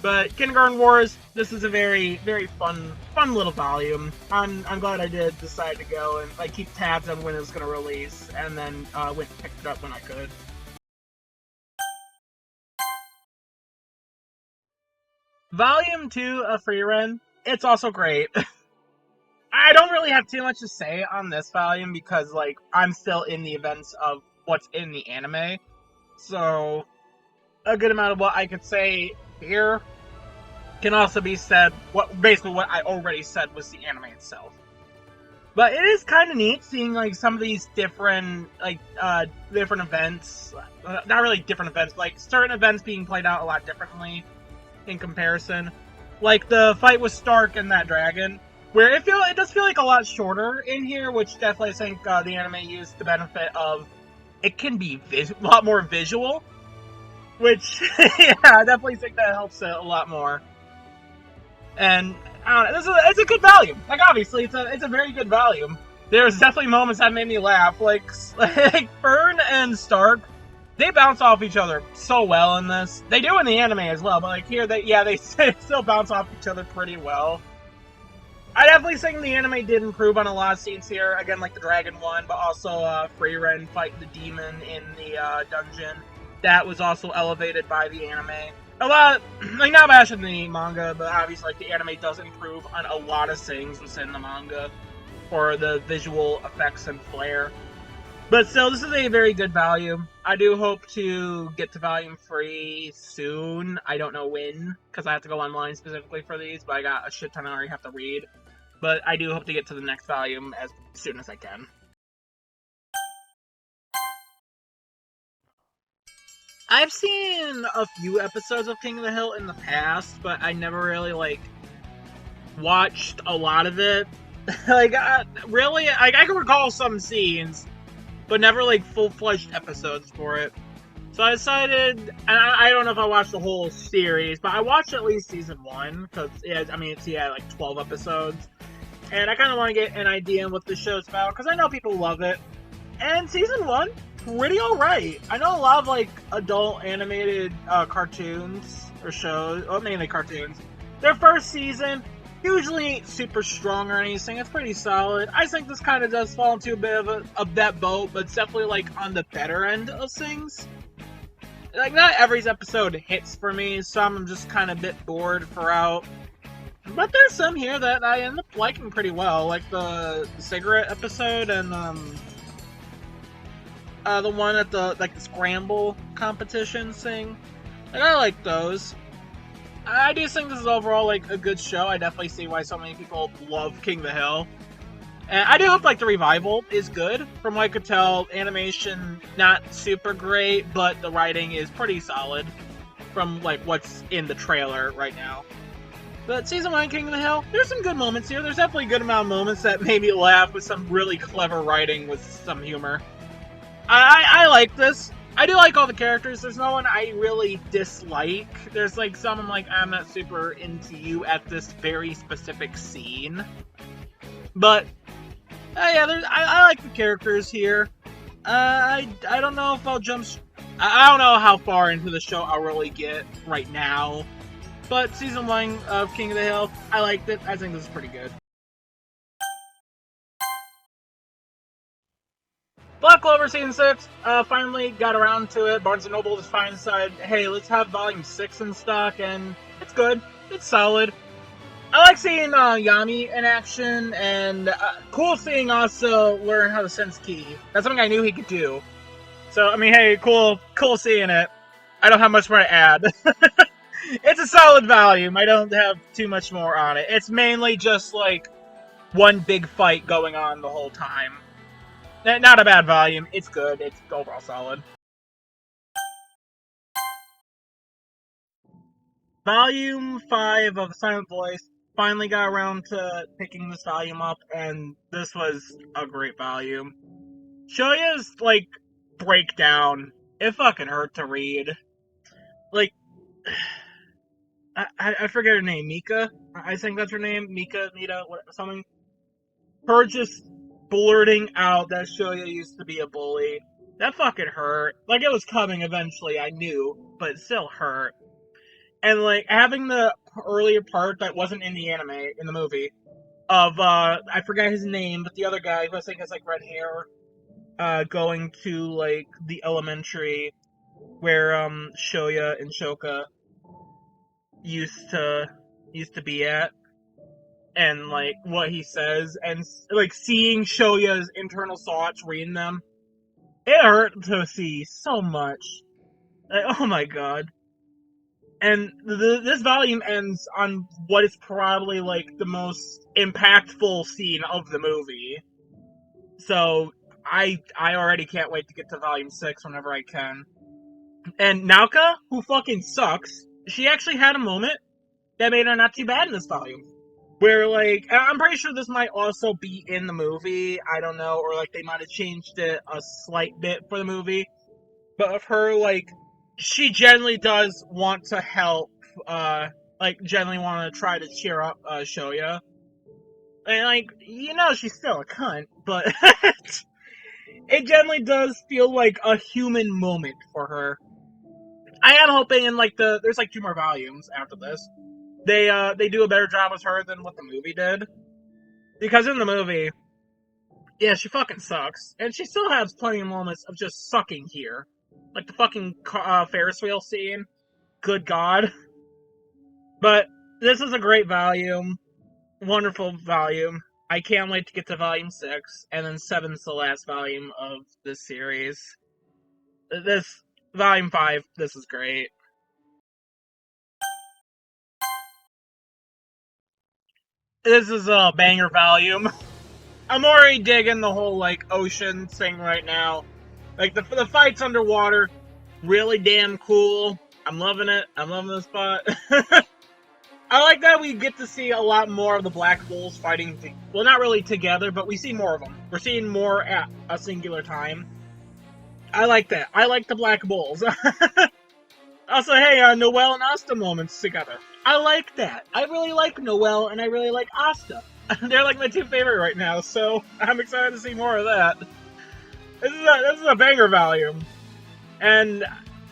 But Kindergarten Wars, this is a very, very fun little volume. I'm glad I did decide to go and like keep tabs on when it was going to release, and then went and picked it up when I could. Volume 2 of Frieren, it's also great. I don't really have too much to say on this volume because, like, I'm still in the events of what's in the anime. So, a good amount of what I could say here can also be said, basically what I already said was the anime itself. But it is kind of neat seeing, like, some of these different, like, different events. Not really different events, but, like, certain events being played out a lot differently in comparison. Like, the fight with Stark and that dragon, where it does feel like a lot shorter in here, which definitely I think the anime used the benefit of it can be a lot more visual, which, yeah, I definitely think that helps it a lot more. And I don't know, it's a good volume. Like, obviously, it's a very good volume. There's definitely moments that made me laugh. Like Fern and Stark, they bounce off each other so well in this. They do in the anime as well, but like here, they still bounce off each other pretty well. I definitely think the anime did improve on a lot of scenes here. Again, like the dragon one, but also Frieren fighting the demon in the dungeon. That was also elevated by the anime. a lot, like, not bashing the manga, but obviously, like, the anime does improve on a lot of things within the manga, for the visual effects and flair. But still, this is a very good volume. I do hope to get to volume 3 soon. I don't know when, because I have to go online specifically for these, but I got a shit ton I already have to read. But I do hope to get to the next volume as soon as I can. I've seen a few episodes of King of the Hill in the past, but I never really, like, watched a lot of it. Like, really, like, I can recall some scenes, but never, like, full-fledged episodes for it. So I decided, and I don't know if I watched the whole series, but I watched at least season 1, because, I mean, it's, like 12 episodes. And I kind of want to get an idea on what the show's about, because I know people love it. And season 1, pretty alright. I know a lot of, like, adult animated cartoons, or shows, well, mainly cartoons. Their first season, usually super strong or anything, it's pretty solid. I think this kind of does fall into a bit of that boat, but it's definitely, like, on the better end of things. Like, not every episode hits for me, some I'm just kind of a bit bored throughout. But there's some here that I end up liking pretty well, like the cigarette episode and the one at the like the scramble competition thing. Like, I like those. I do think this is overall like a good show. I definitely see why so many people love King of the Hill. And I do hope like the revival is good. From what I could tell, animation not super great, but the writing is pretty solid from like what's in the trailer right now. But season 1 King of the Hill, there's some good moments here. There's definitely a good amount of moments that made me laugh with some really clever writing with some humor. I like this. I do like all the characters. There's no one I really dislike. There's like some I'm like, I'm not super into you at this very specific scene. But yeah, I like the characters here. I don't know if I'll jump. I don't know how far into the show I'll really get right now. But season 1 of King of the Hill, I liked it. I think this is pretty good. Black Clover season 6, finally got around to it. Barnes & Noble just finally decided, hey, let's have volume 6 in stock, and it's good. It's solid. I like seeing Yami in action, and cool seeing also learn how to sense ki. That's something I knew he could do. So, I mean, hey, cool seeing it. I don't have much more to add. It's a solid volume. I don't have too much more on it. It's mainly just, like, one big fight going on the whole time. Not a bad volume. It's good. It's overall solid. Volume 5 of Silent Voice finally got around to picking this volume up, and this was a great volume. Shoya's, like, breakdown, it fucking hurt to read. Like, I forget her name, Mika? I think that's her name, Mika, something. Her just blurting out that Shoya used to be a bully. That fucking hurt. Like, it was coming eventually, I knew, but it still hurt. And, like, having the earlier part that wasn't in the anime, in the movie, of, I forgot his name, but the other guy who I think has, like, red hair, going to, like, the elementary where, Shoya and Shoka used to be at, and, like, what he says, and, like, seeing Shoya's internal thoughts, reading them, it hurt to see so much. Like, oh my god. And this volume ends on what is probably, like, the most impactful scene of the movie. So, I already can't wait to get to volume 6 whenever I can. And Nauka, who fucking sucks, she actually had a moment that made her not too bad in this volume. Where, like, I'm pretty sure this might also be in the movie, I don't know, or, like, they might have changed it a slight bit for the movie. But of her, like, she generally does want to help, like, generally want to try to cheer up, Shoya. And, like, she's still a cunt, but it generally does feel like a human moment for her. I am hoping in, like, there's, like, 2 more volumes after this. They do a better job with her than what the movie did. Because in the movie, yeah, she fucking sucks. And she still has plenty of moments of just sucking here. Like the fucking Ferris wheel scene. good God. But this is a great volume. Wonderful volume. I can't wait to get to volume 6, and then 7's the last volume of this series. This, volume 5, this is great. This is a banger volume. I'm already digging the whole, like, ocean thing right now. Like, the fights underwater, really damn cool. I'm loving it. I'm loving this spot. I like that we get to see a lot more of the Black Bulls fighting, well, not really together, but we see more of them. We're seeing more at a singular time. I like that. I like the Black Bulls. Also, hey, Noelle and Asta moments together. I like that. I really like Noelle and I really like Asta. They're like my two favorite right now, so I'm excited to see more of that. This is a banger volume. And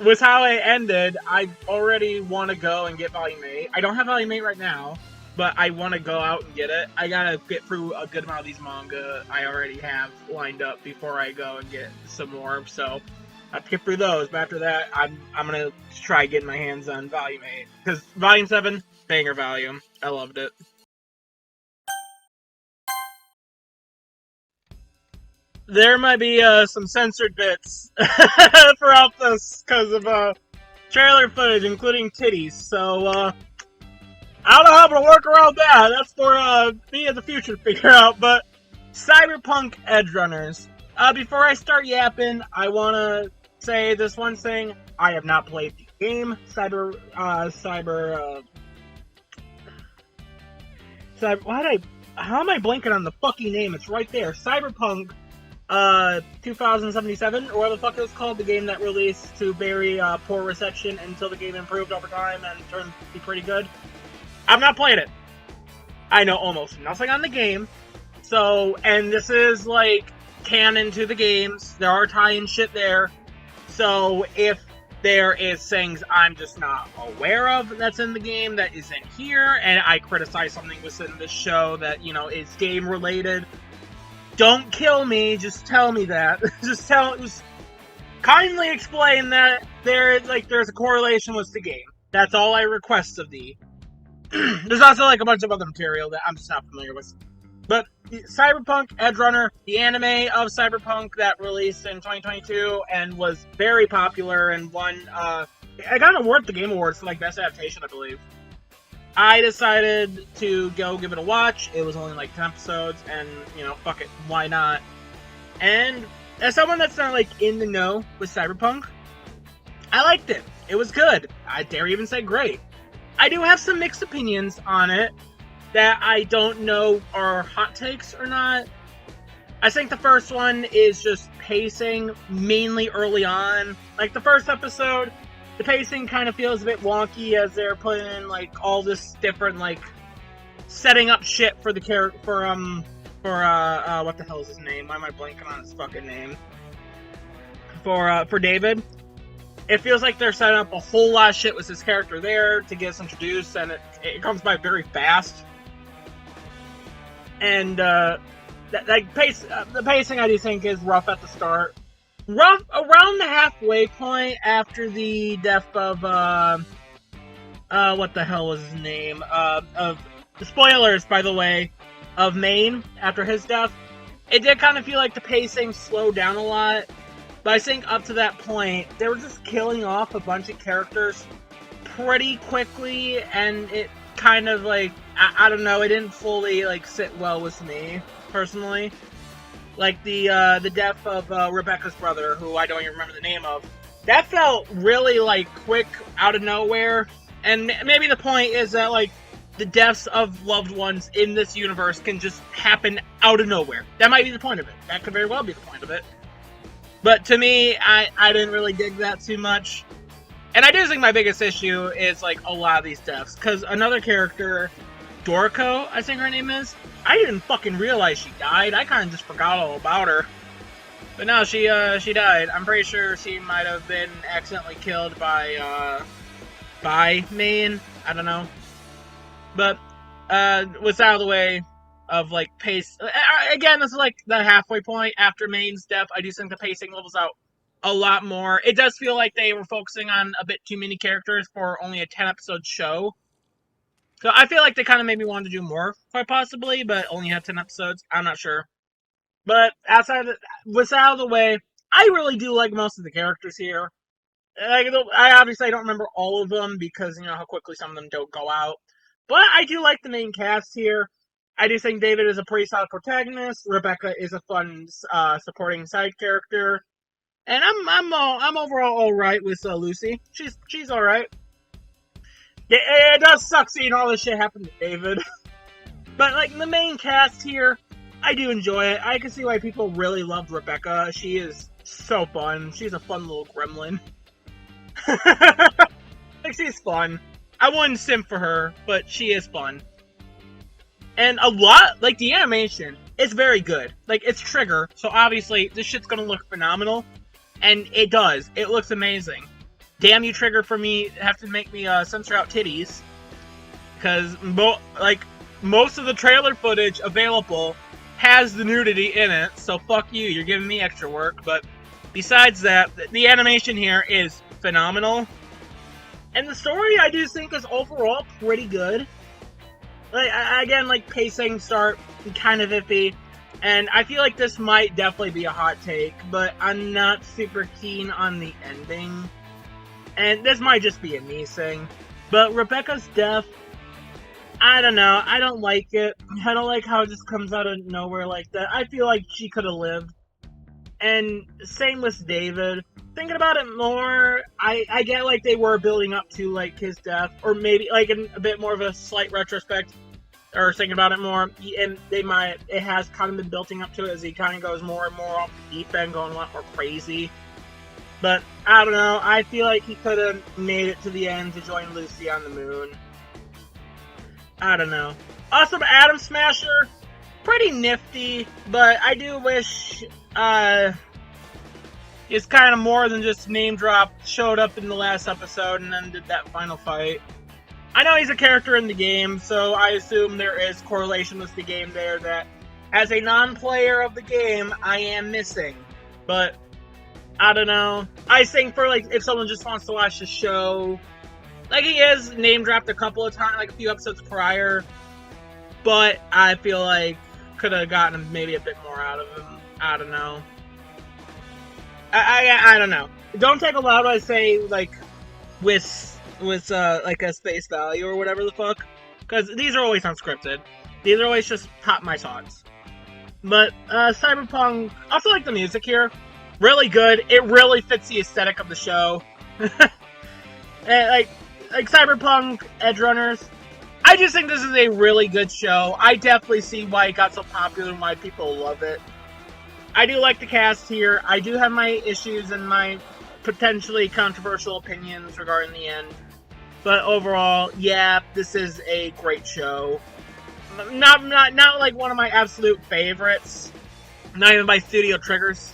with how it ended, I already want to go and get Volume 8. I don't have Volume 8 right now, but I want to go out and get it. I gotta get through a good amount of these manga I already have lined up before I go and get some more, so I have to get through those. But after that, I'm gonna try getting my hands on Volume 8. Because Volume 7, banger volume. I loved it. There might be some censored bits throughout this because of trailer footage, including titties. So I don't know how I'm gonna work around that. That's for me in the future to figure out. But Cyberpunk Edgerunners. Before I start yapping, I wanna say this one thing. I have not played the game. How am I blanking on the fucking name? It's right there. Cyberpunk 2077, or what the fuck it was called, the game that released to very poor reception until the game improved over time and turned to be pretty good. I've not played it. I know almost nothing on the game. So, and this is like canon to the games. There are tie-in shit there. So, if there is things I'm just not aware of that's in the game that isn't here, and I criticize something within this show that, you know, is game related, don't kill me, just tell me that. Just kindly explain that there's a correlation with the game. That's all I request of thee. There's also like a bunch of other material that I'm just not familiar with. But Cyberpunk Edgerunner, the anime of Cyberpunk that released in 2022 and was very popular and won, I got an award at the Game Awards for like Best Adaptation, I believe. I decided to go give it a watch. It was only like 10 episodes, and, you know, fuck it, why not? And as someone that's not like in the know with Cyberpunk, I liked it. It was good. I dare even say great. I do have some mixed opinions on it that I don't know are hot takes or not. I think the first one is just pacing, mainly early on. Like the first episode, the pacing kind of feels a bit wonky as they're putting in like all this different like setting up shit for the character for what the hell is his name? Why am I blanking on his fucking name? For David. It feels like they're setting up a whole lot of shit with his character there to get us introduced, and it comes by very fast. And the pacing I do think is rough at the start. Rough around the halfway point after the death of what the hell was his name? Of spoilers, by the way, of Maine after his death. It did kind of feel like the pacing slowed down a lot. But I think up to that point, they were just killing off a bunch of characters pretty quickly, and it kind of like, I don't know, it didn't fully like sit well with me, personally. Like the death of Rebecca's brother, who I don't even remember the name of. That felt really like quick, out of nowhere. And maybe the point is that like the deaths of loved ones in this universe can just happen out of nowhere. That might be the point of it. That could very well be the point of it. But to me, I didn't really dig that too much. And I do think my biggest issue is, like, a lot of these deaths. Because another character, Doriko, I think her name is, I didn't fucking realize she died. I kind of just forgot all about her. But no, she died. I'm pretty sure she might have been accidentally killed by Maine. I don't know. But, what's out of the way of like pace. Again, this is like the halfway point after Maine's death. I do think the pacing levels out a lot more. It does feel like they were focusing on a bit too many characters for only a 10-episode show. So I feel like they kind of maybe wanted to do more, quite possibly, but only had 10 episodes. I'm not sure. But with out of the way, I really do like most of the characters here. I obviously don't remember all of them because you know how quickly some of them don't go out. But I do like the main cast here. I do think David is a pretty solid protagonist. Rebecca is a fun supporting side character, and I'm overall all right with Lucy. She's all right. It does suck seeing all this shit happen to David, but like the main cast here, I do enjoy it. I can see why people really love Rebecca. She is so fun. She's a fun little gremlin. Like, she's fun. I wouldn't simp for her, but she is fun. And a lot, like, the animation is very good. Like, it's Trigger, so obviously this shit's gonna look phenomenal. And it does. It looks amazing. Damn you, Trigger, for me, have to make me censor out titties. Because, most of the trailer footage available has the nudity in it, so fuck you, you're giving me extra work. But besides that, the animation here is phenomenal. And the story, I do think, is overall pretty good. Like, again, like, pacing start kind of iffy. And I feel like this might definitely be a hot take, but I'm not super keen on the ending. And this might just be a me thing. But Rebecca's death, I don't know. I don't like it. I don't like how it just comes out of nowhere like that. I feel like she could have lived. And same with David. Thinking about it more, I get like they were building up to like his death, or maybe like in a bit more of a slight retrospect, or thinking about it more, and it has kind of been building up to it as he kind of goes more and more off the deep end, going a lot more crazy. But I don't know. I feel like he could have made it to the end to join Lucy on the moon. I don't know. Also, Atom Smasher, pretty nifty, but I do wish it's kind of more than just name drop, showed up in the last episode and then did that final fight. I know he's a character in the game, so I assume there is correlation with the game there that as a non-player of the game, I am missing. But I don't know. I think for like if someone just wants to watch the show, like he is name dropped a couple of times, like a few episodes prior, but I feel like could have gotten maybe a bit more out of him. I don't know. I don't know. Don't take a lot what I say like with like a space value or whatever the fuck, because these are always unscripted. These are always just my thoughts. But Cyberpunk, also like the music here, really good. It really fits the aesthetic of the show. And, like Cyberpunk Edgerunners, I just think this is a really good show. I definitely see why it got so popular and why people love it. I do like the cast here. I do have my issues and my potentially controversial opinions regarding the end. But overall, yeah, this is a great show. Not like one of my absolute favorites. Not even by Studio Trigger's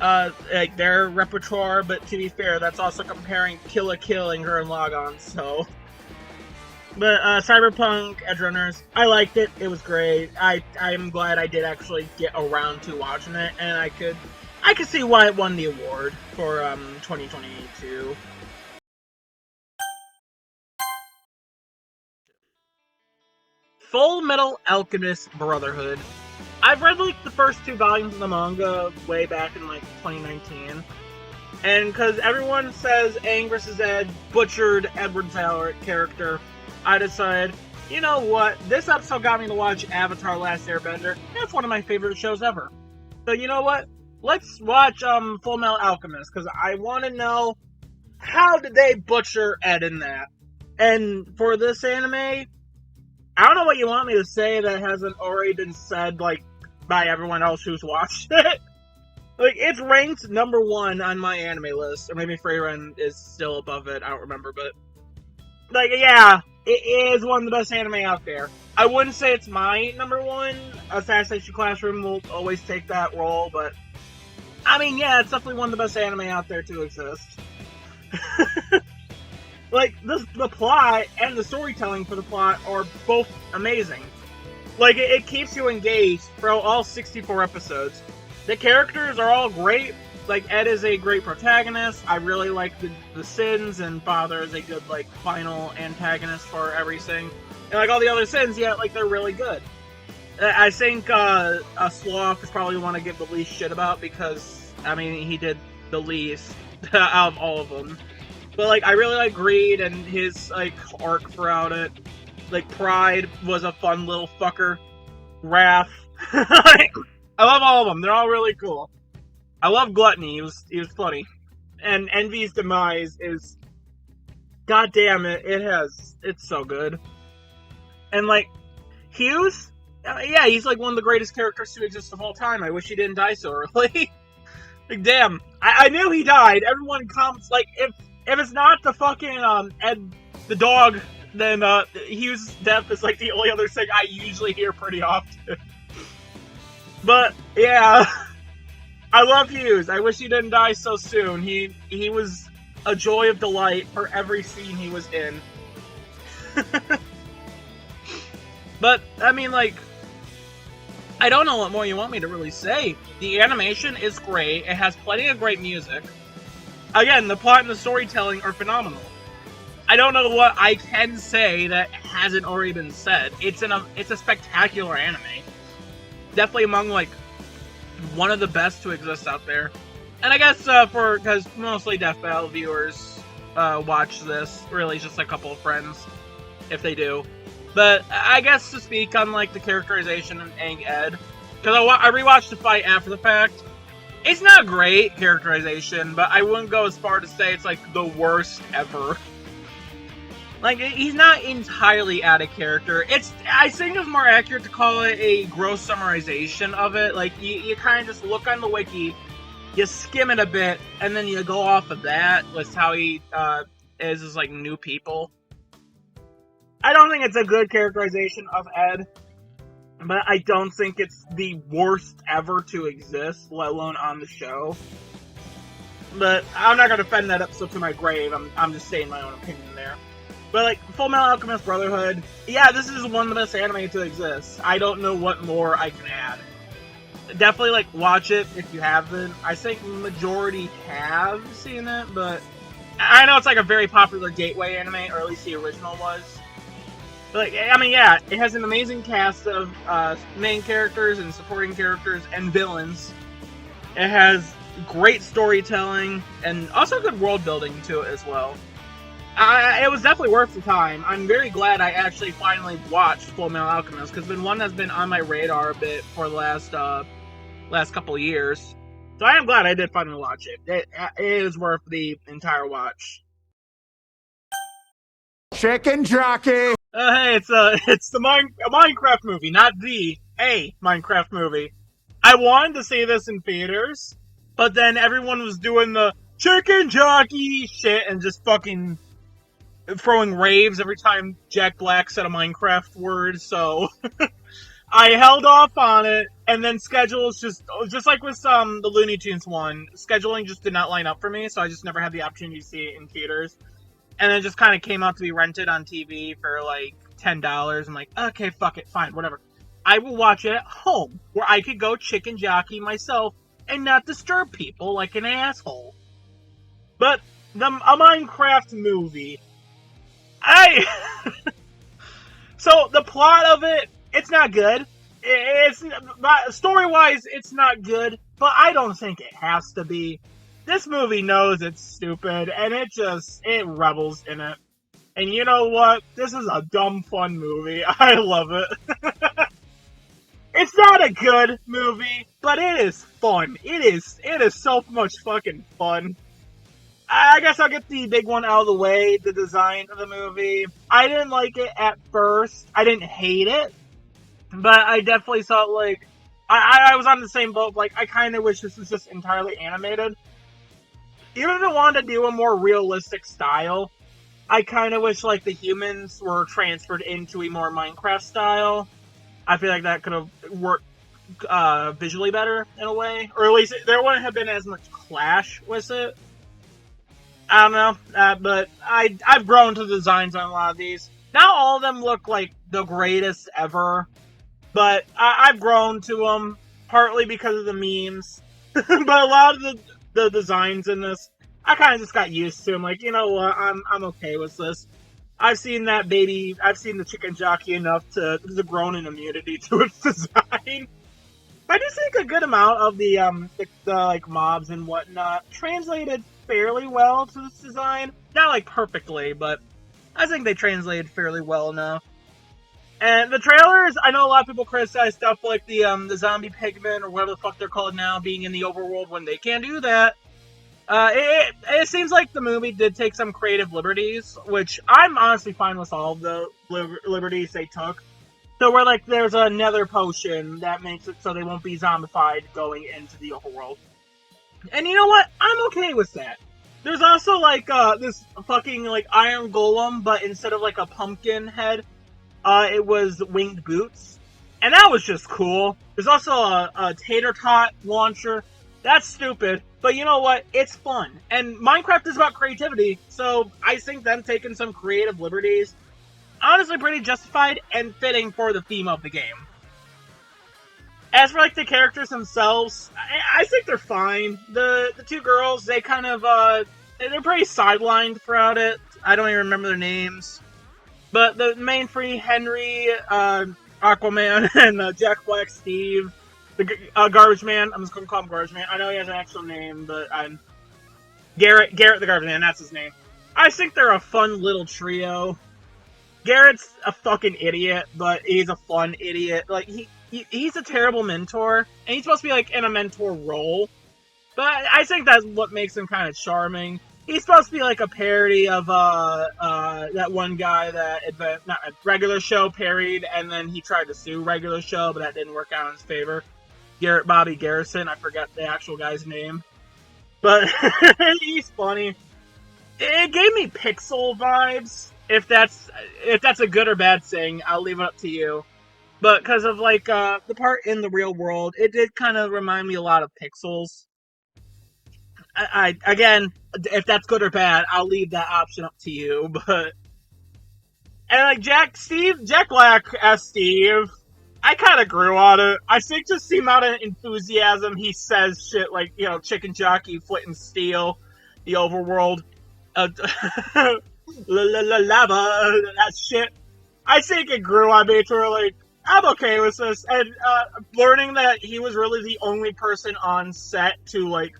like their repertoire, but to be fair, that's also comparing Kill la Kill and Gurren Lagann, so. But Cyberpunk Edgerunners, I liked it. It was great. I'm glad I did actually get around to watching it, and I could see why it won the award for 2022. Full Metal Alchemist Brotherhood. I've read like the first 2 volumes of the manga way back in like 2019. And because everyone says Aang vs. Ed butchered Edward's character, I decided, you know what? This episode got me to watch Avatar: Last Airbender. That's one of my favorite shows ever. So you know what? Let's watch Full Metal Alchemist, because I want to know how did they butcher Ed in that. And for this anime, I don't know what you want me to say that hasn't already been said like by everyone else who's watched it. Like, it's ranked number 1 on my anime list, or maybe Freyren is still above it. I don't remember, but like, yeah, it is one of the best anime out there. I wouldn't say it's my number 1. Assassination Classroom will always take that role, but I mean, yeah, it's definitely one of the best anime out there to exist. Like, the plot and the storytelling for the plot are both amazing. Like, it keeps you engaged for all 64 episodes. The characters are all great. like, Ed is a great protagonist. I really like the Sins, and Father is a good, like, final antagonist for everything. And, like, all the other Sins, yeah, like, they're really good. I think Sloth is probably one I give the least shit about because, I mean, he did the least out of all of them. But, like, I really like Greed and his, like, arc throughout it. Like, Pride was a fun little fucker. Wrath. I love all of them. They're all really cool. I love Gluttony. He was funny. And Envy's demise is, god damn it, it's so good. And, like, Hughes, yeah, he's like one of the greatest characters to exist of all time. I wish he didn't die so early. Like, damn, I knew he died. Everyone comes, like, if it's not the fucking Ed the dog, then Hughes' death is like the only other thing I usually hear pretty often. But yeah, I love Hughes. I wish he didn't die so soon. He was a joy of delight for every scene he was in. But I mean, like, I don't know what more you want me to really say. The animation is great. It has plenty of great music. Again, the plot and the storytelling are phenomenal. I don't know what I can say that hasn't already been said. It's a spectacular anime. Definitely among, like, one of the best to exist out there. And I guess because mostly Death Battle viewers watch this, really just a couple of friends, if they do. But I guess to speak on, like, the characterization of Aang Ed, because I rewatched the fight after the fact. It's not great characterization, but I wouldn't go as far to say it's, like, the worst ever. Like, he's not entirely out of character. I think it's more accurate to call it a gross summarization of it. Like, you kind of just look on the wiki, you skim it a bit, and then you go off of that with how he is as, like, new people. I don't think it's a good characterization of Ed, but I don't think it's the worst ever to exist, let alone on the show. But I'm not going to defend that episode to my grave. I'm just saying my own opinion there. But, like, Full Metal Alchemist Brotherhood, yeah, this is one of the best anime to exist. I don't know what more I can add. Definitely, like, watch it if you haven't. I think majority have seen it, but I know it's, like, a very popular gateway anime, or at least the original was. But, like, I mean, yeah, it has an amazing cast of main characters and supporting characters and villains. It has great storytelling and also good world building to it as well. It was definitely worth the time. I'm very glad I actually finally watched Full Metal Alchemist, because it's been one that's been on my radar a bit for the last couple of years. So I am glad I did finally watch it. It is worth the entire watch. Chicken jockey! Hey, it's a Minecraft movie, not a Minecraft movie. I wanted to see this in theaters, but then everyone was doing the chicken jockey shit and just fucking throwing raves every time Jack Black said a Minecraft word, so I held off on it, and then schedules just like with the Looney Tunes one, scheduling just did not line up for me, so I just never had the opportunity to see it in theaters. And it just kind of came out to be rented on TV for like $10. I'm like, okay, fuck it, fine, whatever. I will watch it at home, where I could go chicken jockey myself and not disturb people like an asshole. But a Minecraft movie, so the plot of it, it's not good. It's story-wise, it's not good, but I don't think it has to be. This movie knows it's stupid, and it revels in it. And you know what? This is a dumb, fun movie. I love it. It's not a good movie, but it is fun. It is so much fucking fun. I guess I'll get the big one out of the way, the design of the movie. I didn't like it at first. I didn't hate it, but I definitely thought, like, I was on the same boat. Like, I kind of wish this was just entirely animated. Even if it wanted to do a more realistic style, I kind of wish, like, the humans were transferred into a more Minecraft style. I feel like that could have worked visually better, in a way. Or at least there wouldn't have been as much clash with it. I don't know, but I've grown to the designs on a lot of these. Not all of them look like the greatest ever, but I've grown to them, partly because of the memes. But a lot of the designs in this, I kind of just got used to. I'm like, you know what, I'm okay with this. I've seen the chicken jockey enough to grown an immunity to its design. I do think a good amount of the like mobs and whatnot translated fairly well to this design. Not like perfectly, but I think they translated fairly well enough. And the trailers, I know a lot of people criticize stuff like the zombie pigmen or whatever the fuck they're called now being in the overworld when they can't do that. It seems like the movie did take some creative liberties, which I'm honestly fine with all of the liberties they took. So where like there's a nether potion that makes it so they won't be zombified going into the overworld. And you know what? I'm okay with that. There's also like this fucking like iron golem, but instead of like a pumpkin head, it was winged boots. And that was just cool. There's also a tater tot launcher. That's stupid, but you know what? It's fun. And Minecraft is about creativity, so I think them taking some creative liberties, honestly pretty justified and fitting for the theme of the game. As for like the characters themselves, I think they're fine. The two girls, they kind of they're pretty sidelined throughout it. I don't even remember their names. But the main three, Henry, Aquaman, and Jack Black, Steve, the Garbage Man. I'm just gonna call him Garbage Man. I know he has an actual name, but I'm Garrett the Garbage Man. That's his name. I think they're a fun little trio. Garrett's a fucking idiot, but he's a fun idiot. Like he's a terrible mentor, and he's supposed to be like in a mentor role. But I think that's what makes him kind of charming. He's supposed to be like a parody of that one guy that not a Regular Show parodied, and then he tried to sue Regular Show, but that didn't work out in his favor. Garrett Bobby Garrison, I forgot the actual guy's name, but he's funny. It gave me Pixel vibes. If that's a good or bad thing, I'll leave it up to you. But because of like the part in the real world, it did kind of remind me a lot of Pixels. I again, if that's good or bad, I'll leave that option up to you. But and like Jack Black as Steve, I kind of grew on it. I think just the amount of enthusiasm he says shit like, you know, chicken jockey, flint and steel, the overworld, lava, that shit. I think it grew on me to like, I'm okay with this. And learning that he was really the only person on set to like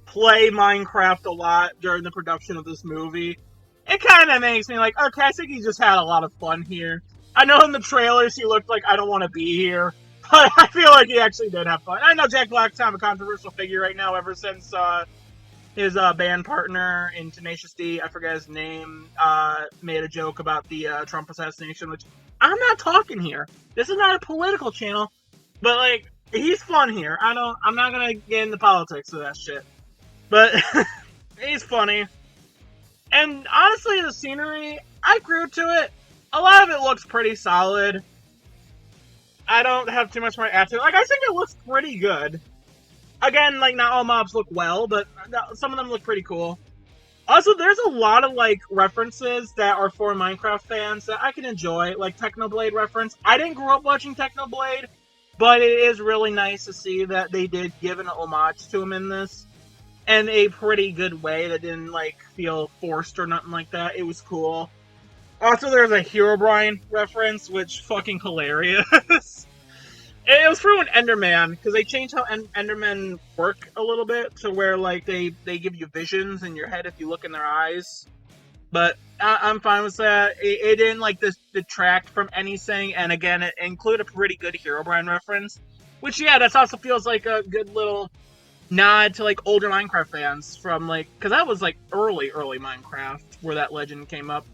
play Minecraft a lot during the production of this movie, it kind of makes me like, okay, I think he just had a lot of fun here. I know in the trailers he looked like I don't want to be here, but I feel like he actually did have fun. I know Jack Black's kind of a controversial figure right now ever since his band partner in Tenacious D, I forget his name, made a joke about the Trump assassination, which I'm not talking here. This is not a political channel, but like, he's fun here. I'm not gonna get into politics of that shit. But he's funny. And honestly, the scenery, I grew to it. A lot of it looks pretty solid. I don't have too much more to add to it. Like, I think it looks pretty good. Again, like, not all mobs look well, but some of them look pretty cool. Also, there's a lot of, like, references that are for Minecraft fans that I can enjoy. Like, Technoblade reference. I didn't grow up watching Technoblade, but it is really nice to see that they did give an homage to him in this. In a pretty good way that didn't, like, feel forced or nothing like that. It was cool. Also, there's a Herobrine reference, which fucking hilarious. It was through an Enderman, because they changed how Endermen work a little bit, to where, like, they give you visions in your head if you look in their eyes. But I'm fine with that. It didn't, like, detract from anything, and again, it included a pretty good Herobrine reference. Which, yeah, that also feels like a good little nod to, like, older Minecraft fans from, like, because that was, like, early Minecraft where that legend came up.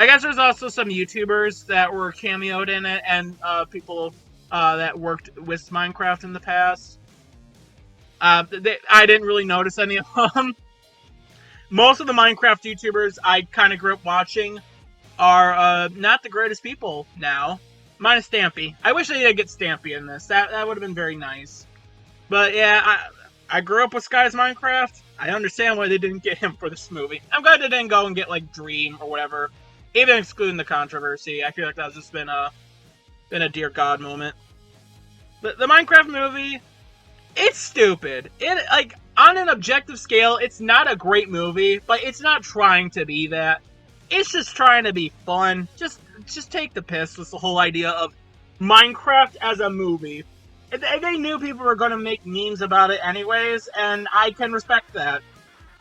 I guess there's also some YouTubers that were cameoed in it, and people that worked with Minecraft in the past. I didn't really notice any of them. Most of the Minecraft YouTubers I kind of grew up watching are not the greatest people now. Minus Stampy. I wish they did get Stampy in this. That would have been very nice. But yeah, I grew up with Sky's Minecraft. I understand why they didn't get him for this movie. I'm glad they didn't go and get, like, Dream or whatever. Even excluding the controversy, I feel like that's just been a dear God moment. But the Minecraft movie, it's stupid. on an objective scale, it's not a great movie, but it's not trying to be that. It's just trying to be fun. Just take the piss with the whole idea of Minecraft as a movie. They knew people were going to make memes about it anyways, and I can respect that.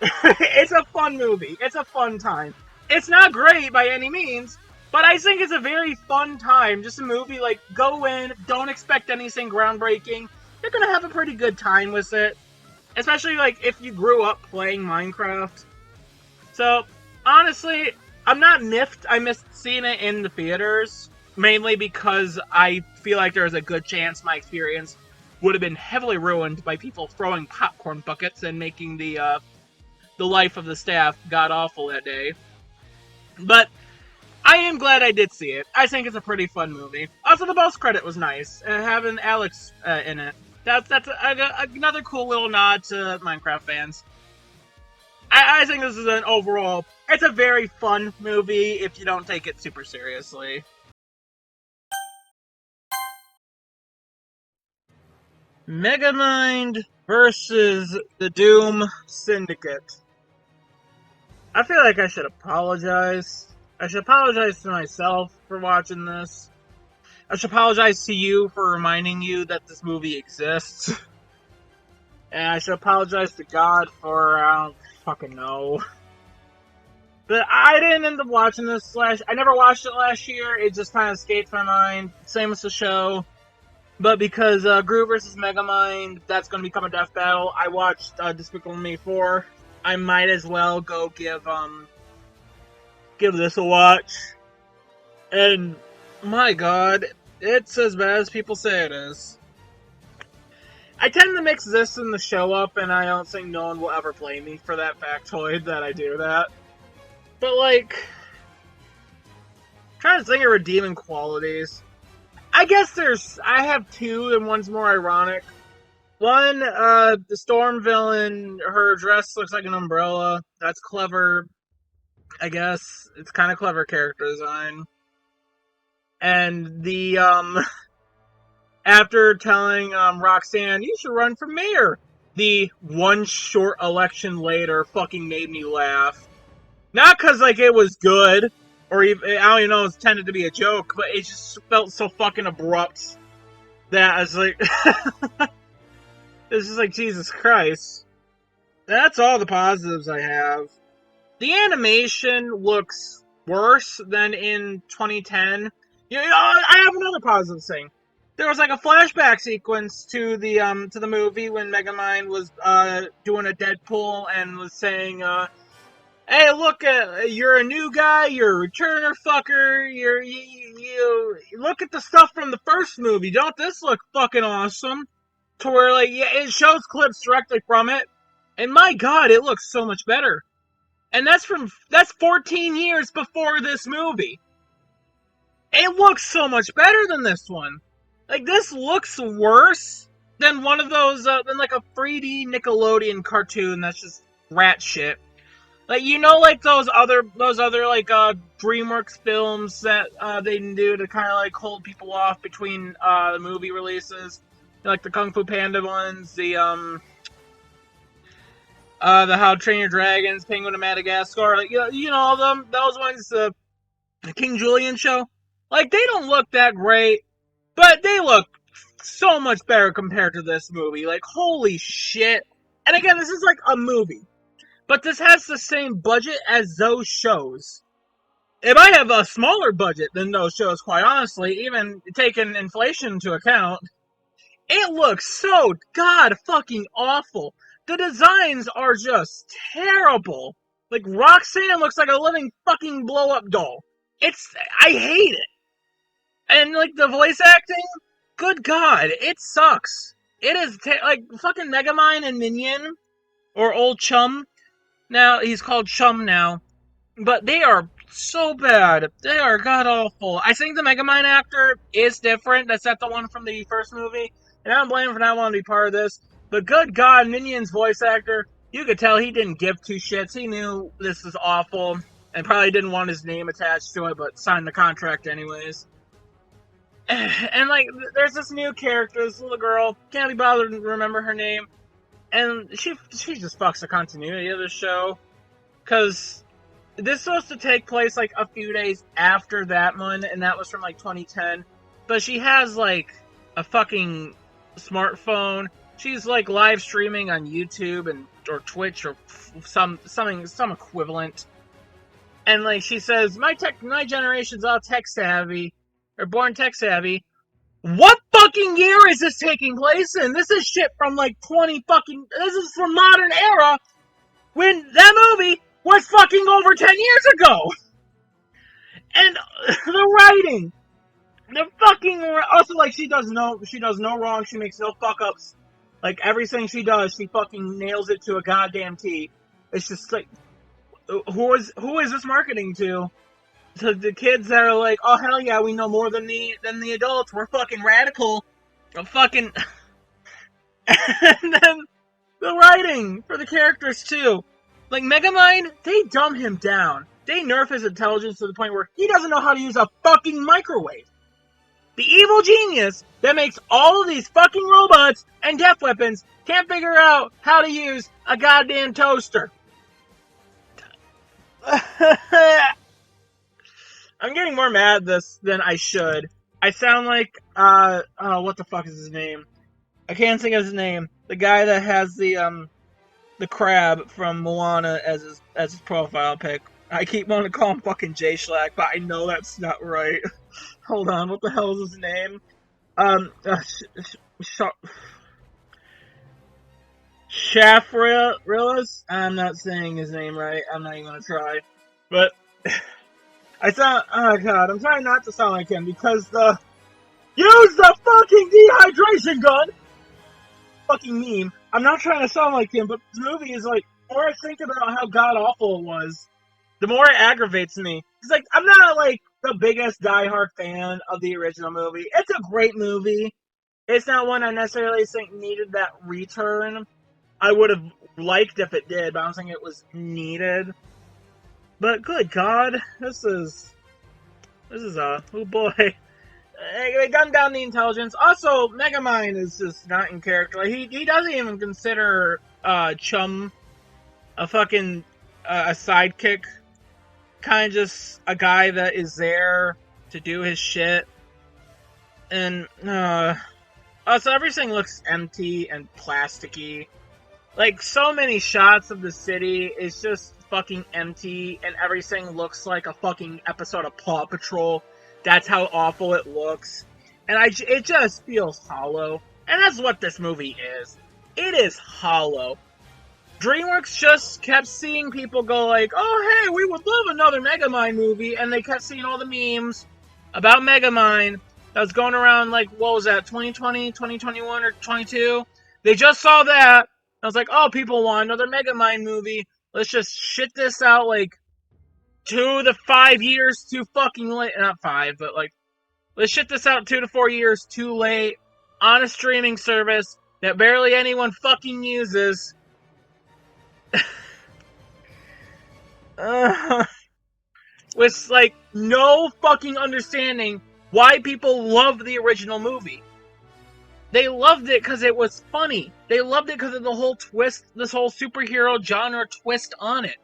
It's a fun movie. It's a fun time. It's not great by any means, but I think it's a very fun time. Just a movie, like, go in, don't expect anything groundbreaking. You're going to have a pretty good time with it. Especially, like, if you grew up playing Minecraft. So, honestly, I'm not miffed. I missed seeing it in the theaters. Mainly because I feel like there's a good chance my experience would have been heavily ruined by people throwing popcorn buckets and making the life of the staff god-awful that day. But I am glad I did see it. I think it's a pretty fun movie. Also, the boss credit was nice. Having Alex in it. That's another cool little nod to Minecraft fans. I think this is an overall... It's a very fun movie if you don't take it super seriously. Megamind versus the Doom Syndicate. I feel like I should apologize. I should apologize to myself for watching this. I should apologize to you for reminding you that this movie exists. And I should apologize to God for, I don't fucking know. But I didn't end up watching this I never watched it last year. It just kind of escaped my mind. Same as the show. But because Gru vs. Megamind, that's going to become a death battle, I watched Despicable Me 4. I might as well go give this a watch. And, my god, it's as bad as people say it is. I tend to mix this and the show up, and I don't think no one will ever blame me for that factoid that I do that. But, like, I'm trying to think of redeeming qualities. I guess I have two, and one's more ironic. One, the Storm villain, her dress looks like an umbrella. That's clever, I guess. It's kind of clever character design. And the, after telling, Roxanne, you should run for mayor, the one short election later fucking made me laugh. Not because, like, it was good, or even, I don't even know, it's tended to be a joke, but it just felt so fucking abrupt that I was like, it's just like, Jesus Christ. That's all the positives I have. The animation looks worse than in 2010. You know, I have another positive thing. There was like a flashback sequence to the movie when Megamind was doing a Deadpool and was saying, hey, look, you're a new guy, you're a returner fucker, you look at the stuff from the first movie, don't this look fucking awesome? To where, like, yeah, it shows clips directly from it, and my god, it looks so much better. And that's 14 years before this movie. It looks so much better than this one. Like, this looks worse than one of those, than like a 3D Nickelodeon cartoon that's just rat shit. Like, you know, like those other like DreamWorks films that they do to kind of like hold people off between the movie releases, like the Kung Fu Panda ones, the How to Train Your Dragons, Penguin of Madagascar, like you know them, those ones, the King Julian show. Like, they don't look that great, but they look so much better compared to this movie. Like, holy shit! And again, this is like a movie. But this has the same budget as those shows. It might have a smaller budget than those shows, quite honestly, even taking inflation into account. It looks so god-fucking awful. The designs are just terrible. Like, Roxanne looks like a living fucking blow-up doll. I hate it. And, like, the voice acting, good god, it sucks. It is, like, fucking Megamind and Minion, or Old Chum. Now, he's called Chum now. But they are so bad. They are god-awful. I think the Megamind actor is different. That's not the one from the first movie. And I don't blame him for not wanting to be part of this. But good god, Minion's voice actor, you could tell he didn't give two shits. He knew this was awful. And probably didn't want his name attached to it, but signed the contract anyways. And, like, there's this new character, this little girl. Can't be bothered to remember her name. And she just fucks the continuity of the show. Because this is supposed to take place like a few days after that one, and that was from like 2010. But she has like a fucking smartphone. She's like live streaming on YouTube and or Twitch or some equivalent. And like she says, my generation's all tech savvy or born tech savvy. What fucking year is this taking place in? This is shit from like 20 fucking. This is from modern era when that movie was fucking over 10 years ago. And the writing, the fucking also like she does no wrong. She makes no fuck ups. Like everything she does, she fucking nails it to a goddamn T. It's just like who is this marketing to? To the kids that are like, oh hell yeah, we know more than the adults. We're fucking radical. Fucking and then the writing for the characters too. Like Megamind, they dumb him down. They nerf his intelligence to the point where he doesn't know how to use a fucking microwave. The evil genius that makes all of these fucking robots and death weapons can't figure out how to use a goddamn toaster. I'm getting more mad at this than I should. I sound like, what the fuck is his name? I can't think of his name. The guy that has the crab from Moana as his profile pic. I keep wanting to call him fucking Jay Schlack, but I know that's not right. Hold on, what the hell is his name? Shafrillas? I'm not saying his name right. I'm not even gonna try. But I'm trying not to sound like him because use the fucking dehydration gun! Fucking meme. I'm not trying to sound like him, but this movie is like, the more I think about how god awful it was, the more it aggravates me. It's like, I'm not like the biggest diehard fan of the original movie. It's a great movie. It's not one I necessarily think needed that return. I would have liked if it did, but I don't think it was needed. But good God, this is oh boy. They dumbed down the intelligence. Also, Megamind is just not in character. Like, he doesn't even consider Chum a fucking a sidekick. Kind of just a guy that is there to do his shit. And also everything looks empty and plasticky. Like, so many shots of the city is just fucking empty, and everything looks like a fucking episode of Paw Patrol. That's how awful it looks. And it just feels hollow. And that's what this movie is. It is hollow. DreamWorks just kept seeing people go like, oh hey, we would love another Megamind movie, and they kept seeing all the memes about Megamind that was going around like, what was that, 2020, 2021, or 22? They just saw that. I was like, oh, people want another Megamind movie. Let's just shit this out like 2 to 5 years too fucking late. Not 5, but like, let's shit this out 2 to 4 years too late on a streaming service that barely anyone fucking uses. With like no fucking understanding why people love the original movie. They loved it because it was funny. They loved it because of the whole twist, this whole superhero genre twist on it.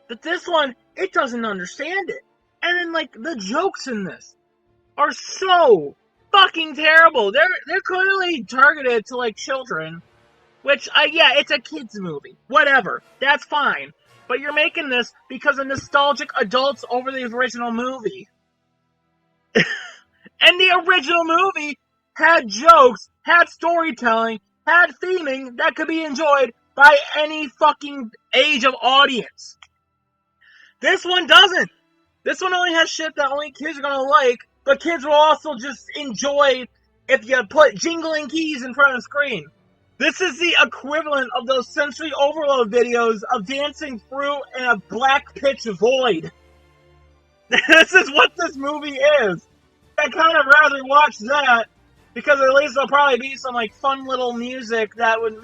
But this one, it doesn't understand it. And then, like, the jokes in this are so fucking terrible. They're clearly targeted to, like, children. Which, yeah, it's a kid's movie. Whatever. That's fine. But you're making this because of nostalgic adults over the original movie. And the original movie had jokes, had storytelling, had theming that could be enjoyed by any fucking age of audience. This one doesn't. This one only has shit that only kids are gonna like, but kids will also just enjoy if you put jingling keys in front of the screen. This is the equivalent of those sensory overload videos of dancing through in a black pitch void. This is what this movie is. I'd kind of rather watch that, because at least there'll probably be some like fun little music that would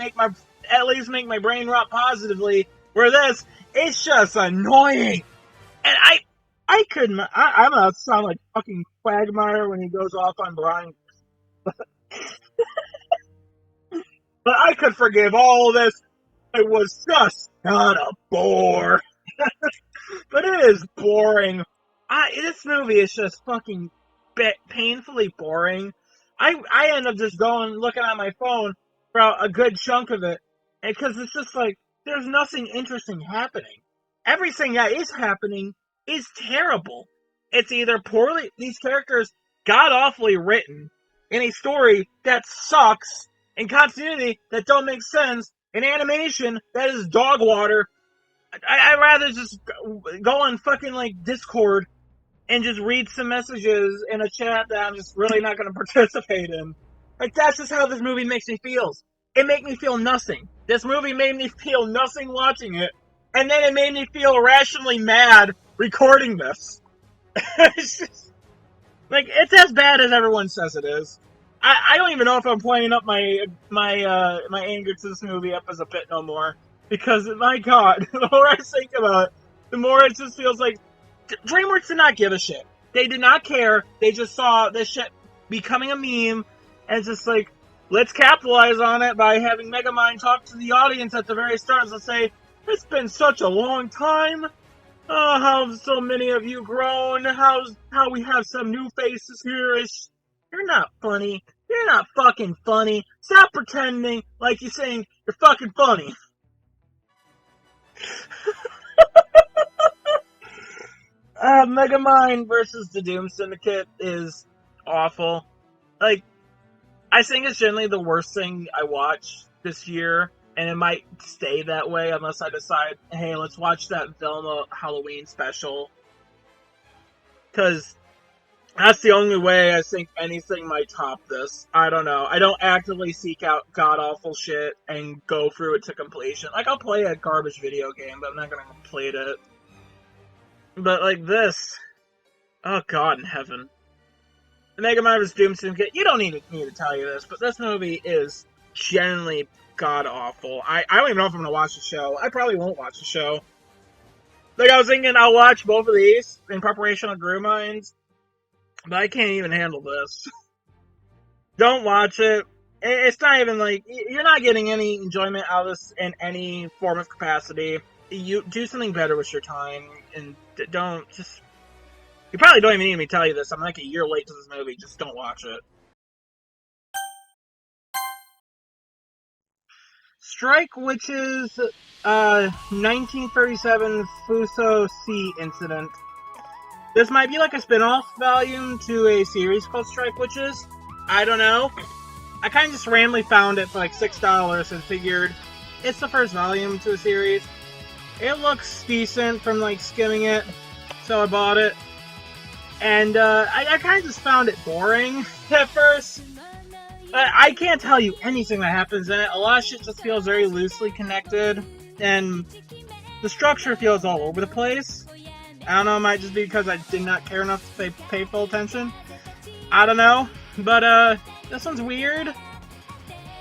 at least make my brain rot positively. Where this, it's just annoying. And I'm gonna sound like fucking Quagmire when he goes off on Brian. But I could forgive all of this. It was just not a bore. But it is boring. This movie is just fucking painfully boring. I end up just going looking at my phone for a good chunk of it, because it's just like there's nothing interesting happening. Everything that is happening is terrible. It's either poorly, these characters god awfully written in a story that sucks, in continuity that don't make sense, in animation that is dog water. I'd rather just go on fucking like Discord and just read some messages in a chat that I'm just really not going to participate in. Like, that's just how this movie makes me feel. It made me feel nothing. This movie made me feel nothing watching it, and then it made me feel irrationally mad recording this. It's just, like, it's as bad as everyone says it is. I don't even know if I'm playing up my anger to this movie up as a bit no more. Because, my god, the more I think about it, the more it just feels like DreamWorks did not give a shit. They did not care. They just saw this shit becoming a meme, and it's just like, let's capitalize on it by having Megamind talk to the audience at the very start and say, it's been such a long time. Oh, how so many of you grown? How we have some new faces here? You're not funny. You're not fucking funny. Stop pretending like you're saying you're fucking funny. Megamind versus the Doom Syndicate is awful. Like, I think it's generally the worst thing I watched this year, and it might stay that way unless I decide, hey, let's watch that Velma Halloween special. Because that's the only way I think anything might top this. I don't know. I don't actively seek out god-awful shit and go through it to completion. Like, I'll play a garbage video game, but I'm not gonna complete it. But, like, this... Oh, God in heaven. The Megamind vs. Doom Syndicate, you don't need me to tell you this, but this movie is genuinely god-awful. I don't even know if I'm gonna watch the show. I probably won't watch the show. Like, I was thinking I'll watch both of these in preparation of Grew Minds, but I can't even handle this. Don't watch it. It's not even like, you're not getting any enjoyment out of this in any form of capacity. You do something better with your time, and don't just... You probably don't even need me to tell you this. I'm like a year late to this movie. Just don't watch it. Strike Witches, 1937 Fuso Sea Incident. This might be like a spin-off volume to a series called Strike Witches. I don't know. I kind of just randomly found it for like $6 and figured it's the first volume to a series. It looks decent from like skimming it, so I bought it. And I kind of just found it boring at first. I can't tell you anything that happens in it. A lot of shit just feels very loosely connected, and the structure feels all over the place. I don't know, it might just be because I did not care enough to pay full attention. I don't know, but this one's weird.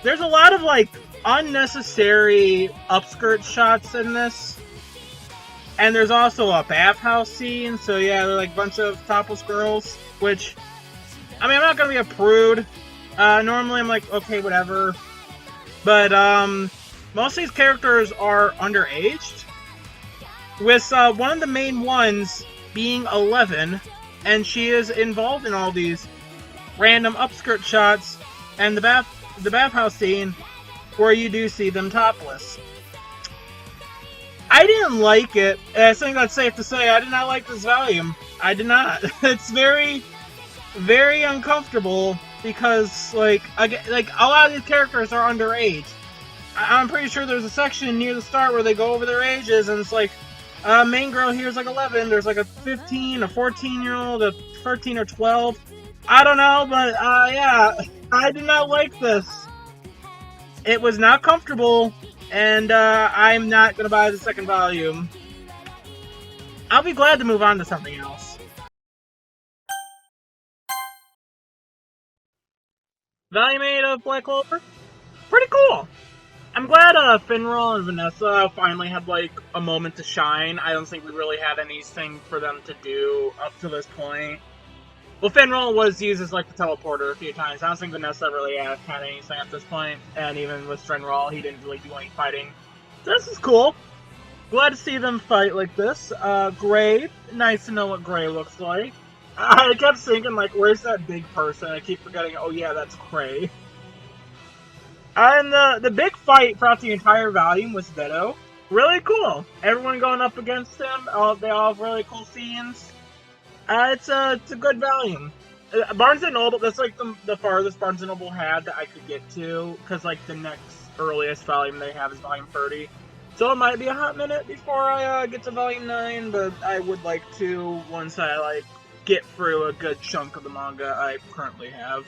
There's a lot of like unnecessary upskirt shots in this. And there's also a bathhouse scene, so yeah, they're like a bunch of topless girls, which, I mean, I'm not gonna be a prude. Normally I'm like, okay, whatever. But, most of these characters are underaged, with one of the main ones being 11, and she is involved in all these random upskirt shots, and the bathhouse scene, where you do see them topless. I didn't like it, and I think that's safe to say. I did not like this volume. I did not. It's very, very uncomfortable because, like a lot of these characters are underage. I'm pretty sure there's a section near the start where they go over their ages, and it's like, main girl here is like 11. There's like a 15, a 14-year-old, a 13 or 12. I don't know, but yeah, I did not like this. It was not comfortable. And I'm not going to buy the second volume. I'll be glad to move on to something else. Volume 8 of Black Clover? Pretty cool. I'm glad Finral and Vanessa finally had like a moment to shine. I don't think we really had anything for them to do up to this point. Well, Finral was used as like the teleporter a few times. I don't think Vanessa really had anything at this point, and even with Finral, he didn't really do any fighting. So this is cool. Glad to see them fight like this. Gray, nice to know what Gray looks like. I kept thinking, like, where's that big person? I keep forgetting, oh yeah, that's Gray. And the big fight throughout the entire volume was Ditto. Really cool. Everyone going up against him. They all have really cool scenes. It's a good volume. Barnes and Noble. That's like the farthest Barnes and Noble had that I could get to, because like the next earliest volume they have is volume 30. So it might be a hot minute before I get to volume 9, but I would like to once I like get through a good chunk of the manga I currently have.